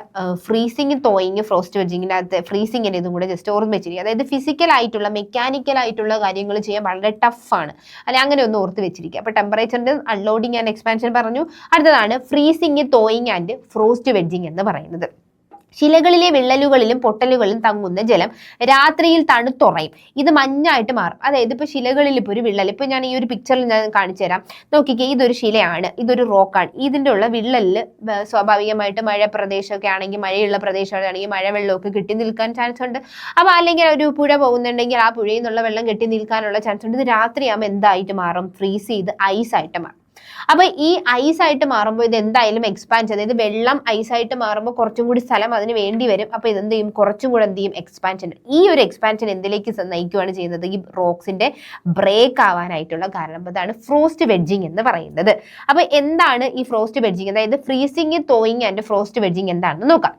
ഫ്രീസിങ്, തോയിങ്, ഫ്രോസ്റ്റ് വെഡ്ജിങ്ങിൻ്റെ അകത്ത് ഫ്രീസിങ്ങിൻ്റെ ഇതും കൂടെ ജസ്റ്റ് ഓർമ്മ വെച്ചിരിക്കുക. അതായത് ഫിസിക്കൽ ആയിട്ടുള്ള മെക്കാനിക്കൽ ആയിട്ടുള്ള കാര്യങ്ങൾ ചെയ്യാൻ വളരെ ടഫാണ്, അല്ലെ? അങ്ങനെ ഒന്ന് ഓർത്ത് വെച്ചിരിക്കുക. അപ്പൊ ടെമ്പറേച്ചറിന്റെ അൺലോഡിങ് ആൻഡ് എക്സ്പാൻഷൻ പറഞ്ഞു. അടുത്തതാണ് freezing, thawing and frost wedging എന്ന് പറയുന്നത്. ശിലകളിലെ വിള്ളലുകളിലും പൊട്ടലുകളിലും തങ്ങുന്ന ജലം രാത്രിയിൽ തണുത്തുറയും. ഇത് മഞ്ഞായിട്ട് മാറും. അതായത് ഇപ്പൊ ശിലകളിൽ ഇപ്പൊ ഒരു വിള്ളൽ, ഇപ്പൊ ഞാൻ ഈ ഒരു പിക്ചറിൽ ഞാൻ കാണിച്ചു തരാം. നോക്കിക്കേ, ഇതൊരു ശിലയാണ്, ഇതൊരു റോക്കാണ്. ഇതിന്റെ ഉള്ള വിള്ളലിൽ സ്വാഭാവികമായിട്ട് മഴ പ്രദേശമൊക്കെ ആണെങ്കിൽ, മഴയുള്ള പ്രദേശമാണെങ്കിൽ മഴവെള്ളമൊക്കെ കെട്ടി നിൽക്കാൻ ചാൻസ് ഉണ്ട്. അപ്പൊ അല്ലെങ്കിൽ ഒരു പുഴ പോകുന്നുണ്ടെങ്കിൽ ആ പുഴയിൽ നിന്നുള്ള വെള്ളം കെട്ടി നിൽക്കാനുള്ള ചാൻസ് ഉണ്ട്. ഇത് രാത്രിയാകുമ്പോൾ എന്തായിട്ട് മാറും? ഫ്രീസ് ചെയ്ത് ഐസായിട്ട് മാറും. അപ്പൊ ഈ ഐസ് ആയിട്ട് മാറുമ്പോൾ ഇത് എന്തായാലും എക്സ്പാൻഡ്, അതായത് വെള്ളം ഐസായിട്ട് മാറുമ്പോൾ കുറച്ചും കൂടി സ്ഥലം അതിന് വേണ്ടി വരും. അപ്പൊ ഇതെന്ത് ചെയ്യും? കുറച്ചും കൂടെ എന്ത് ചെയ്യും? എക്സ്പാൻഷൻ. ഈ ഒരു എക്സ്പാൻഷൻ എന്തിലേക്ക് നയിക്കുകയാണ് ചെയ്യുന്നത്? ഈ റോക്സിന്റെ ബ്രേക്ക് ആവാനായിട്ടുള്ള കാരണം. അതാണ് ഫ്രോസ്റ്റ് വെഡ്ജിങ് എന്ന് പറയുന്നത്. അപ്പൊ എന്താണ് ഈ ഫ്രോസ്റ്റ് വെഡ്ജിങ്? അതായത് freezing, thawing and frost wedging എന്താണെന്ന് നോക്കാം.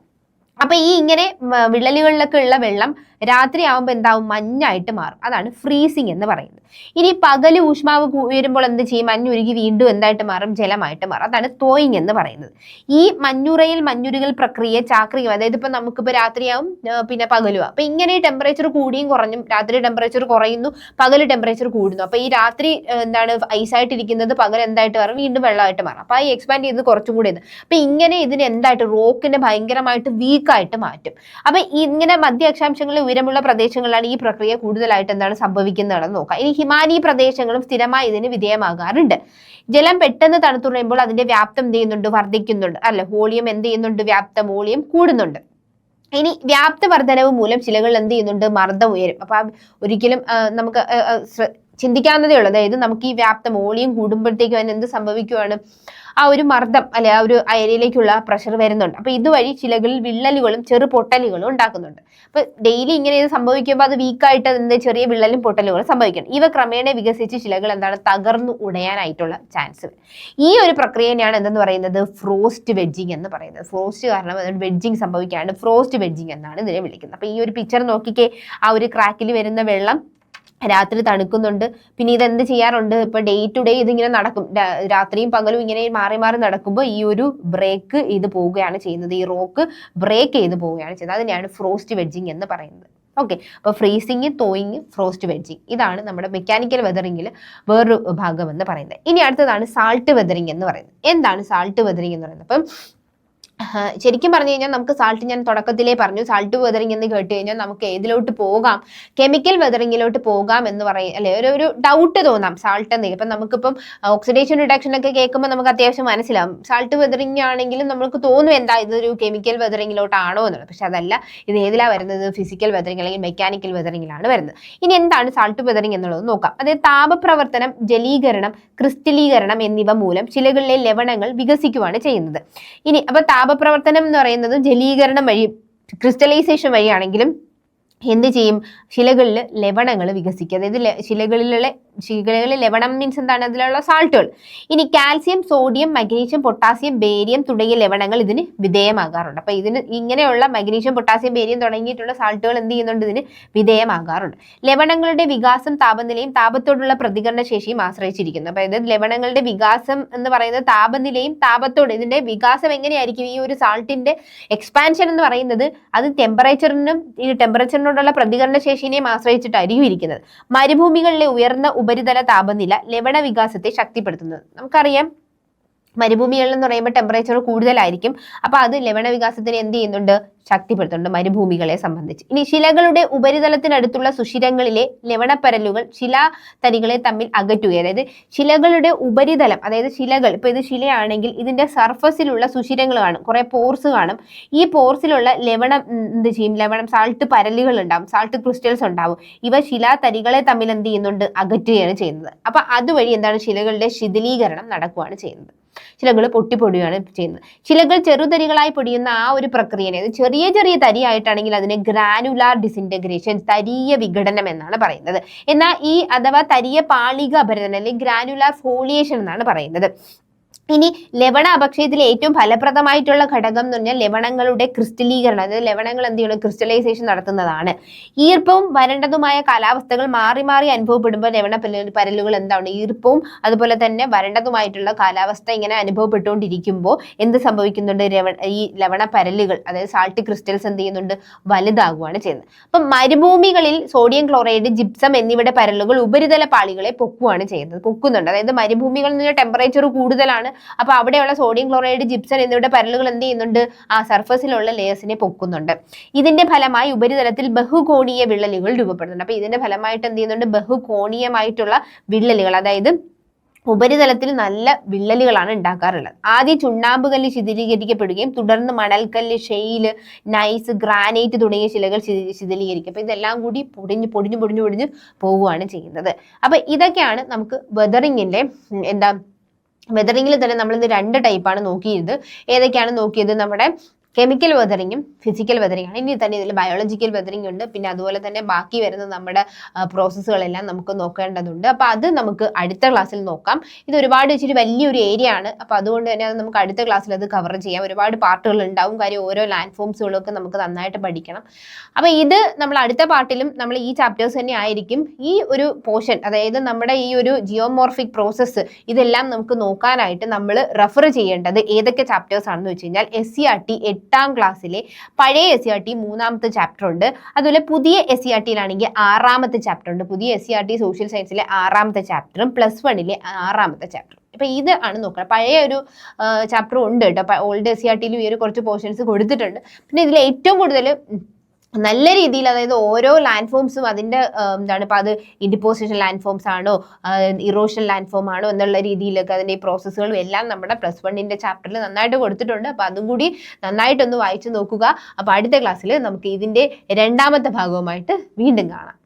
അപ്പൊ ഈ ഇങ്ങനെ വിള്ളലുകളിലൊക്കെ ഉള്ള വെള്ളം രാത്രി ആവുമ്പോൾ എന്താവും? മഞ്ഞായിട്ട് മാറും. അതാണ് ഫ്രീസിങ് എന്ന് പറയുന്നത്. ഇനി പകല് ഊഷ്മാവ് ഉയരുമ്പോൾ എന്ത് ചെയ്യും? മഞ്ഞുരുകി വീണ്ടും എന്തായിട്ട് മാറും? ജലമായിട്ട് മാറും. അതാണ് തോയിങ് എന്ന് പറയുന്നത്. ഈ മഞ്ഞുറയിൽ മഞ്ഞുരുകൽ പ്രക്രിയ ചാക്രികം, അതായത് ഇപ്പൊ നമുക്കിപ്പോ രാത്രിയാവും പിന്നെ പകലുമാവും. അപ്പൊ ഇങ്ങനെ ടെമ്പറേച്ചർ കൂടിയും കുറഞ്ഞും, രാത്രി ടെമ്പറേച്ചർ കുറയുന്നു, പകല് ടെമ്പറേച്ചർ കൂടുന്നു. അപ്പൊ ഈ രാത്രി എന്താണ് ഐസായിട്ടിരിക്കുന്നത്, പകൽ എന്തായിട്ട് മാറും? വീണ്ടും വെള്ളമായിട്ട് മാറും. അപ്പൊ ഈ എക്സ്പാൻഡ് ചെയ്ത് കുറച്ചും കൂടി. അപ്പൊ ഇങ്ങനെ ഇതിന് എന്തായിട്ട് റോക്കിനെ ഭയങ്കരമായിട്ട് വീക്കായിട്ട് മാറ്റും. അപ്പൊ ഇങ്ങനെ മധ്യ അക്ഷാംശങ്ങളിൽ ഉയരമുള്ള പ്രദേശങ്ങളിലാണ് ഈ പ്രക്രിയ കൂടുതലായിട്ട് എന്താണ് സംഭവിക്കുന്നതെന്ന് നോക്കാം. ഇനി ഹിമാനി പ്രദേശങ്ങളും സ്ഥിരമായി ഇതിന് വിധേയമാകാറുണ്ട്. ജലം പെട്ടെന്ന് തണുത്തുറയുമ്പോൾ അതിന്റെ വ്യാപ്തം എന്ത് ചെയ്യുന്നുണ്ട്? വർദ്ധിക്കുന്നുണ്ട്. അല്ല, വോളിയം എന്ത് ചെയ്യുന്നുണ്ട്? വ്യാപ്തം, വോളിയം കൂടുന്നുണ്ട്. ഇനി വ്യാപ്ത വർധനവ് മൂലം ശിലകളിൽ എന്ത് ചെയ്യുന്നുണ്ട്? മർദ്ദം ഉയരും. അപ്പൊ ഒരിക്കലും നമുക്ക് ചിന്തിക്കാവുന്നതേ ഉള്ളൂ. അതായത് നമുക്ക് ഈ വ്യാപ്തം, വോളിയം കൂടുമ്പോഴത്തേക്കും അതിന് എന്ത് സംഭവിക്കുകയാണ്? ആ ഒരു മർദ്ദം, അല്ലെ ആ ഒരു ഏരിയയിലേക്കുള്ള പ്രഷർ വരുന്നുണ്ട്. അപ്പൊ ഇതുവഴി ശിലകളിൽ വിള്ളലുകളും ചെറു പൊട്ടലുകളും ഉണ്ടാക്കുന്നുണ്ട്. അപ്പൊ ഡെയിലി ഇങ്ങനെ ഇത് സംഭവിക്കുമ്പോൾ അത് വീക്കായിട്ട് എന്ത് ചെറിയ വിള്ളലും പൊട്ടലുകളും സംഭവിക്കണം. ഇവ ക്രമേണ വികസിച്ച് ശിലകൾ എന്താണ്? തകർന്നു ഉടയാനായിട്ടുള്ള ചാൻസ്. ഈ ഒരു പ്രക്രിയയാണ് എന്തെന്ന് പറയുന്നത്? ഫ്രോസ്റ്റ് വെഡ്ജിങ് എന്ന് പറയുന്നത്. ഫ്രോസ്റ്റ് കാരണം വെഡ്ജിങ് സംഭവിക്കുകയാണ്. ഫ്രോസ്റ്റ് വെഡ്ജിങ് എന്നാണ് ഇതിനെ വിളിക്കുന്നത്. അപ്പൊ ഈ ഒരു പിക്ചർ നോക്കിക്കേ, ആ ഒരു ക്രാക്കിൽ വരുന്ന വെള്ളം രാത്രി തണുക്കുന്നുണ്ട്. പിന്നെ ഇതെന്ത് ചെയ്യാറുണ്ട്? ഇപ്പൊ ഡേ ടു ഡേ ഇതിങ്ങനെ നടക്കും, രാത്രിയും പകലും ഇങ്ങനെ മാറി മാറി നടക്കുമ്പോൾ ഈ ഒരു ബ്രേക്ക് ചെയ്ത് പോവുകയാണ് ചെയ്യുന്നത്. ഈ റോക്ക് ബ്രേക്ക് ചെയ്ത് പോവുകയാണ് ചെയ്യുന്നത്. അതിനെയാണ് ഫ്രോസ്റ്റ് വെഡ്ജിങ് എന്ന് പറയുന്നത്. ഓക്കെ, അപ്പൊ ഫ്രീസിങ്, തോയിങ്, ഫ്രോസ്റ്റ് വെഡ്ജിങ്, ഇതാണ് നമ്മുടെ മെക്കാനിക്കൽ വെതറിങ്ങിൽ വേറൊരു ഭാഗം എന്ന് പറയുന്നത്. ഇനി അടുത്തതാണ് സാൾട്ട് വെതറിങ് എന്ന് പറയുന്നത്. എന്താണ് സാൾട്ട് വെതറിങ് എന്ന് പറയുന്നത്? അപ്പം ശരിക്കും പറഞ്ഞു കഴിഞ്ഞാൽ നമുക്ക് സാൾട്ട്, ഞാൻ തുടക്കത്തിലേ പറഞ്ഞു, സാൾട്ട് വെതറിങ് എന്ന് കേട്ട് കഴിഞ്ഞാൽ നമുക്ക് ഏതിലോട്ട് പോകാം? കെമിക്കൽ വെതറിങ്ങിലോട്ട് പോകാം എന്ന് പറയും, അല്ലെ? ഒരു ഡൗട്ട് തോന്നാം സാൾട്ട് എന്ന്. ഇപ്പം നമുക്കിപ്പം ഓക്സിഡേഷൻ റിഡക്ഷൻ ഒക്കെ കേൾക്കുമ്പോൾ നമുക്ക് അത്യാവശ്യം മനസ്സിലാവും. സാൾട്ട് വെതറിങ് ആണെങ്കിലും നമുക്ക് തോന്നും എന്താ ഇതൊരു കെമിക്കൽ വെതറിങ്ങിലോട്ടാണോ എന്നുള്ളത്. പക്ഷെ അതല്ല. ഇത് ഏതിലാണ് വരുന്നത്? ഫിസിക്കൽ വെതറിങ് അല്ലെങ്കിൽ മെക്കാനിക്കൽ വെതറിങ്ങിലാണ് വരുന്നത്. ഇനി എന്താണ് സാൾട്ട് വെതറിങ് എന്നുള്ളത് നോക്കാം. അതായത് താപപ്രവർത്തനം, ജലീകരണം, ക്രിസ്റ്റലീകരണം എന്നിവ മൂലം ശിലകളിലെ ലവണങ്ങൾ വികസിക്കുകയാണ് ചെയ്യുന്നത്. ഇനി അപ്പൊ താപപ്രവർത്തനം എന്ന് പറയുന്നത് ജലീകരണം വഴി, ക്രിസ്റ്റലൈസേഷൻ വഴിയാണെങ്കിലും എന്ത് ചെയ്യും? ശിലകളിൽ ലവണങ്ങൾ വികസിക്കുക. അതായത് ശിലകളിലെ ലവണം മീൻസ് എന്താണ്? അതിലുള്ള സാൾട്ടുകൾ. ഇനി calcium, sodium, magnesium, potassium, barium തുടങ്ങിയ ലവണങ്ങൾ ഇതിന് വിധേയമാകാറുണ്ട്. അപ്പൊ ഇതിന് ഇങ്ങനെയുള്ള മഗ്നീഷ്യം, പൊട്ടാസ്യം, ബേരിയം തുടങ്ങിയിട്ടുള്ള സാൾട്ടുകൾ എന്ത് ചെയ്യുന്നുണ്ട്? ഇതിന് വിധേയമാകാറുണ്ട്. ലവണങ്ങളുടെ വികാസം താപനിലയും താപത്തോടുള്ള പ്രതികരണ ശേഷിയും ആശ്രയിച്ചിരിക്കുന്നു. അപ്പൊ ഇത് ലവണങ്ങളുടെ വികാസം എന്ന് പറയുന്നത് താപനിലയും താപത്തോട്, ഇതിന്റെ വികാസം എങ്ങനെയായിരിക്കും? ഈ ഒരു സാൾട്ടിന്റെ എക്സ്പാൻഷൻ എന്ന് പറയുന്നത് അത് ടെമ്പറേച്ചറിനും ഈ ടെമ്പറേച്ചറിനോടുള്ള പ്രതികരണ ശേഷിനെയും ആശ്രയിച്ചിട്ടായിരിക്കും ഇരിക്കുന്നത്. മരുഭൂമികളിലെ ഉയർന്ന ഉപരിതല താപനില ലവണ വികാസത്തെ ശക്തിപ്പെടുത്തുന്നത്. നമുക്കറിയാം, മരുഭൂമികളിൽ എന്ന് പറയുമ്പോൾ ടെമ്പറേച്ചർ കൂടുതലായിരിക്കും. അപ്പൊ അത് ലവണ വികാസത്തിന് എന്ത് ചെയ്യുന്നുണ്ട്? ശക്തിപ്പെടുത്തുന്നുണ്ട് മരുഭൂമികളെ സംബന്ധിച്ച്. ഇനി ശിലകളുടെ ഉപരിതലത്തിനടുത്തുള്ള സുഷിരങ്ങളിലെ ലവണപ്പരലുകൾ ശിലാതരികളെ തമ്മിൽ അകറ്റുക. അതായത് ശിലകളുടെ ഉപരിതലം, അതായത് ശിലകൾ, ഇപ്പൊ ഇത് ശിലയാണെങ്കിൽ ഇതിന്റെ സർഫസിലുള്ള സുഷിരങ്ങൾ കാണും, കുറെ പോർസ് കാണും. ഈ പോർസിലുള്ള ലവണം എന്ത് ചെയ്യും? ലവണം സാൾട്ട് പരലുകൾ ഉണ്ടാവും, സാൾട്ട് ക്രിസ്റ്റൽസ് ഉണ്ടാവും. ഇവ ശിലാതരികളെ തമ്മിൽ എന്ത് ചെയ്യുന്നുണ്ട്? അകറ്റുകയാണ് ചെയ്യുന്നത്. അപ്പൊ അതുവഴി എന്താണ്? ശിലകളുടെ ശിഥിലീകരണം നടക്കുകയാണ് ചെയ്യുന്നത്. ശിലകൾ പൊട്ടിപ്പൊടിയാണ് ചെയ്യുന്നത്. ശിലകൾ ചെറുതരികളായി പൊടിയുന്ന ആ ഒരു പ്രക്രിയനെ, ചെറിയ ചെറിയ തരിയായിട്ടാണെങ്കിൽ അതിനെ ഗ്രാനുലാർ ഡിസിൻറ്റഗ്രേഷൻ, തരീയ വിഘടനം എന്നാണ് പറയുന്നത്. എന്നാൽ ഈ അഥവാ തരിയ പാളിക അപരദനം അല്ലെങ്കിൽ ഗ്രാനുലാർ ഫോളിയേഷൻ എന്നാണ് പറയുന്നത്. ഇനി ലവണ അപക്ഷയത്തിൽ ഏറ്റവും ഫലപ്രദമായിട്ടുള്ള ഘടകം എന്ന് പറഞ്ഞാൽ ലവണങ്ങളുടെ ക്രിസ്റ്റലീകരണം, അതായത് ലവണങ്ങൾ എന്ത് ചെയ്യണം? ക്രിസ്റ്റലൈസേഷൻ നടത്തുന്നതാണ്. ഈർപ്പവും വരണ്ടതുമായ കാലാവസ്ഥകൾ മാറി മാറി അനുഭവപ്പെടുമ്പോൾ ലവണ പരലുകൾ എന്താണ്? ഈർപ്പവും അതുപോലെ തന്നെ വരണ്ടതുമായിട്ടുള്ള കാലാവസ്ഥ ഇങ്ങനെ അനുഭവപ്പെട്ടുകൊണ്ടിരിക്കുമ്പോൾ എന്ത് സംഭവിക്കുന്നുണ്ട്? ഈ ലവണ പരലുകൾ, അതായത് സാൾട്ട് ക്രിസ്റ്റൽസ് എന്ത് ചെയ്യുന്നുണ്ട്? വലുതാകുകയാണ് ചെയ്യുന്നത്. അപ്പം മരുഭൂമികളിൽ സോഡിയം ക്ലോറൈഡ്, ജിപ്സം എന്നിവയുടെ പരലുകൾ ഉപരിതല പാളികളെ പൊക്കുന്നുണ്ട്. അതായത് മരുഭൂമികളിൽ നിന്ന് ടെമ്പറേച്ചർ കൂടുതലാണ്, ആണ്. അപ്പോൾ അവിടെയുള്ള സോഡിയം ക്ലോറൈഡ്, ജിപ്സം എന്നിവയുടെ പരലുകൾ എന്ത് ചെയ്യുന്നുണ്ട്? ആ സർഫസിലുള്ള ലെയേഴ്സിനെ പൊക്കുന്നുണ്ട്. ഇതിന്റെ ഫലമായി ഉപരിതലത്തിൽ ബഹുകോണീയ വിള്ളലുകൾ രൂപപ്പെടുന്നുണ്ട്. അപ്പൊ ഇതിന്റെ ഫലമായിട്ട് എന്ത് ചെയ്യുന്നുണ്ട്? ബഹുകോണീയമായിട്ടുള്ള വിള്ളലുകൾ, അതായത് ഉപരിതലത്തിൽ നല്ല വിള്ളലുകളാണ് ഉണ്ടാക്കാറുള്ളത്. ആദ്യം ചുണ്ണാമ്പുകല്ല് ശിഥിലീകരിക്കപ്പെടുകയും തുടർന്ന് മണൽക്കല്ല്, ഷെയില്, നൈസ്, ഗ്രാനൈറ്റ് തുടങ്ങിയ ശിലകൾ ശിഥിലീകരിക്കും. അപ്പൊ ഇതെല്ലാം കൂടി പൊടിഞ്ഞ് പോവുകയാണ് ചെയ്യുന്നത്. അപ്പൊ ഇതൊക്കെയാണ് നമുക്ക് വെതറിങ്ങിന്റെ വെതറിങ്ങിൽ തന്നെ നമ്മൾ ഇന്ന് 2 ടൈപ്പാണ് നോക്കിയത്. ഏതൊക്കെയാണ് നോക്കിയത്? നമ്മുടെ കെമിക്കൽ വെതറിങ്ങും ഫിസിക്കൽ വെതറിങ്ങാണ്. ഇനി തന്നെ ഇതിൽ ബയോളജിക്കൽ വെതറിംഗ് ഉണ്ട്. പിന്നെ അതുപോലെ തന്നെ ബാക്കി വരുന്ന നമ്മുടെ പ്രോസസ്സുകളെല്ലാം നമുക്ക് നോക്കേണ്ടതുണ്ട്. അപ്പോൾ അത് നമുക്ക് അടുത്ത ക്ലാസ്സിൽ നോക്കാം. ഇത് ഒരുപാട് ഇച്ചിരി വലിയൊരു ഏരിയ ആണ്. അപ്പോൾ അതുകൊണ്ട് തന്നെ അത് നമുക്ക് അടുത്ത ക്ലാസ്സിൽ അത് കവർ ചെയ്യാം. ഒരുപാട് പാർട്ടുകൾ ഉണ്ടാവും. കാര്യം ഓരോ ലാൻഡ് ഫോംസുകളും ഒക്കെ നമുക്ക് നന്നായിട്ട് പഠിക്കണം. അപ്പോൾ ഇത് നമ്മൾ അടുത്ത പാർട്ടിലും നമ്മൾ ഈ ചാപ്റ്റേഴ്സ് തന്നെ ആയിരിക്കും. ഈ ഒരു പോർഷൻ, അതായത് നമ്മുടെ ഈ ഒരു ജിയോമോർഫിക് പ്രോസസ്സ്, ഇതെല്ലാം നമുക്ക് നോക്കാനായിട്ട് നമ്മൾ റെഫർ ചെയ്യേണ്ടത് ഏതൊക്കെ ചാപ്റ്റേഴ്സ് ആണെന്ന് വെച്ച് കഴിഞ്ഞാൽ SCERT 8ാം ക്ലാസ്സിലെ പഴയ SCERT 3ാമത്തെ ചാപ്റ്റർ ഉണ്ട്. അതുപോലെ പുതിയ SCERTയിലാണെങ്കിൽ 6ാമത്തെ ചാപ്റ്റർ ഉണ്ട്. പുതിയ SCERT സോഷ്യൽ സയൻസിലെ 6ാമത്തെ ചാപ്റ്ററും +1ലെ 6ാമത്തെ ചാപ്റ്ററും. അപ്പൊ ഇത് ആണ് നോക്കുക. പഴയ ഒരു ചാപ്റ്റർ ഉണ്ട് കേട്ടോ. ഓൾഡ് SCERTയിലും ഈ ഒരു കുറച്ച് പോർഷൻസ് കൊടുത്തിട്ടുണ്ട്. പിന്നെ ഇതിൽ ഏറ്റവും കൂടുതൽ നല്ല രീതിയിൽ, അതായത് ഓരോ ലാൻഡ് ഫോംസും അതിൻ്റെ ഇപ്പം അത് ഇൻഡിപ്പോസിഷൻ ലാൻഡ് ഫോംസ് ആണോ, ഇറോഷൻ ലാൻഡ് ഫോം ആണോ എന്നുള്ള രീതിയിലൊക്കെ അതിൻ്റെ ഈ പ്രോസസ്സുകളും എല്ലാം നമ്മുടെ +1ന്റെ ചാപ്റ്ററിൽ നന്നായിട്ട് കൊടുത്തിട്ടുണ്ട്. അപ്പോൾ അതും കൂടി നന്നായിട്ടൊന്ന് വായിച്ചു നോക്കുക. അപ്പോൾ അടുത്ത ക്ലാസ്സിൽ നമുക്ക് ഇതിൻ്റെ 2ാമത്തെ ഭാഗവുമായിട്ട് വീണ്ടും കാണാം.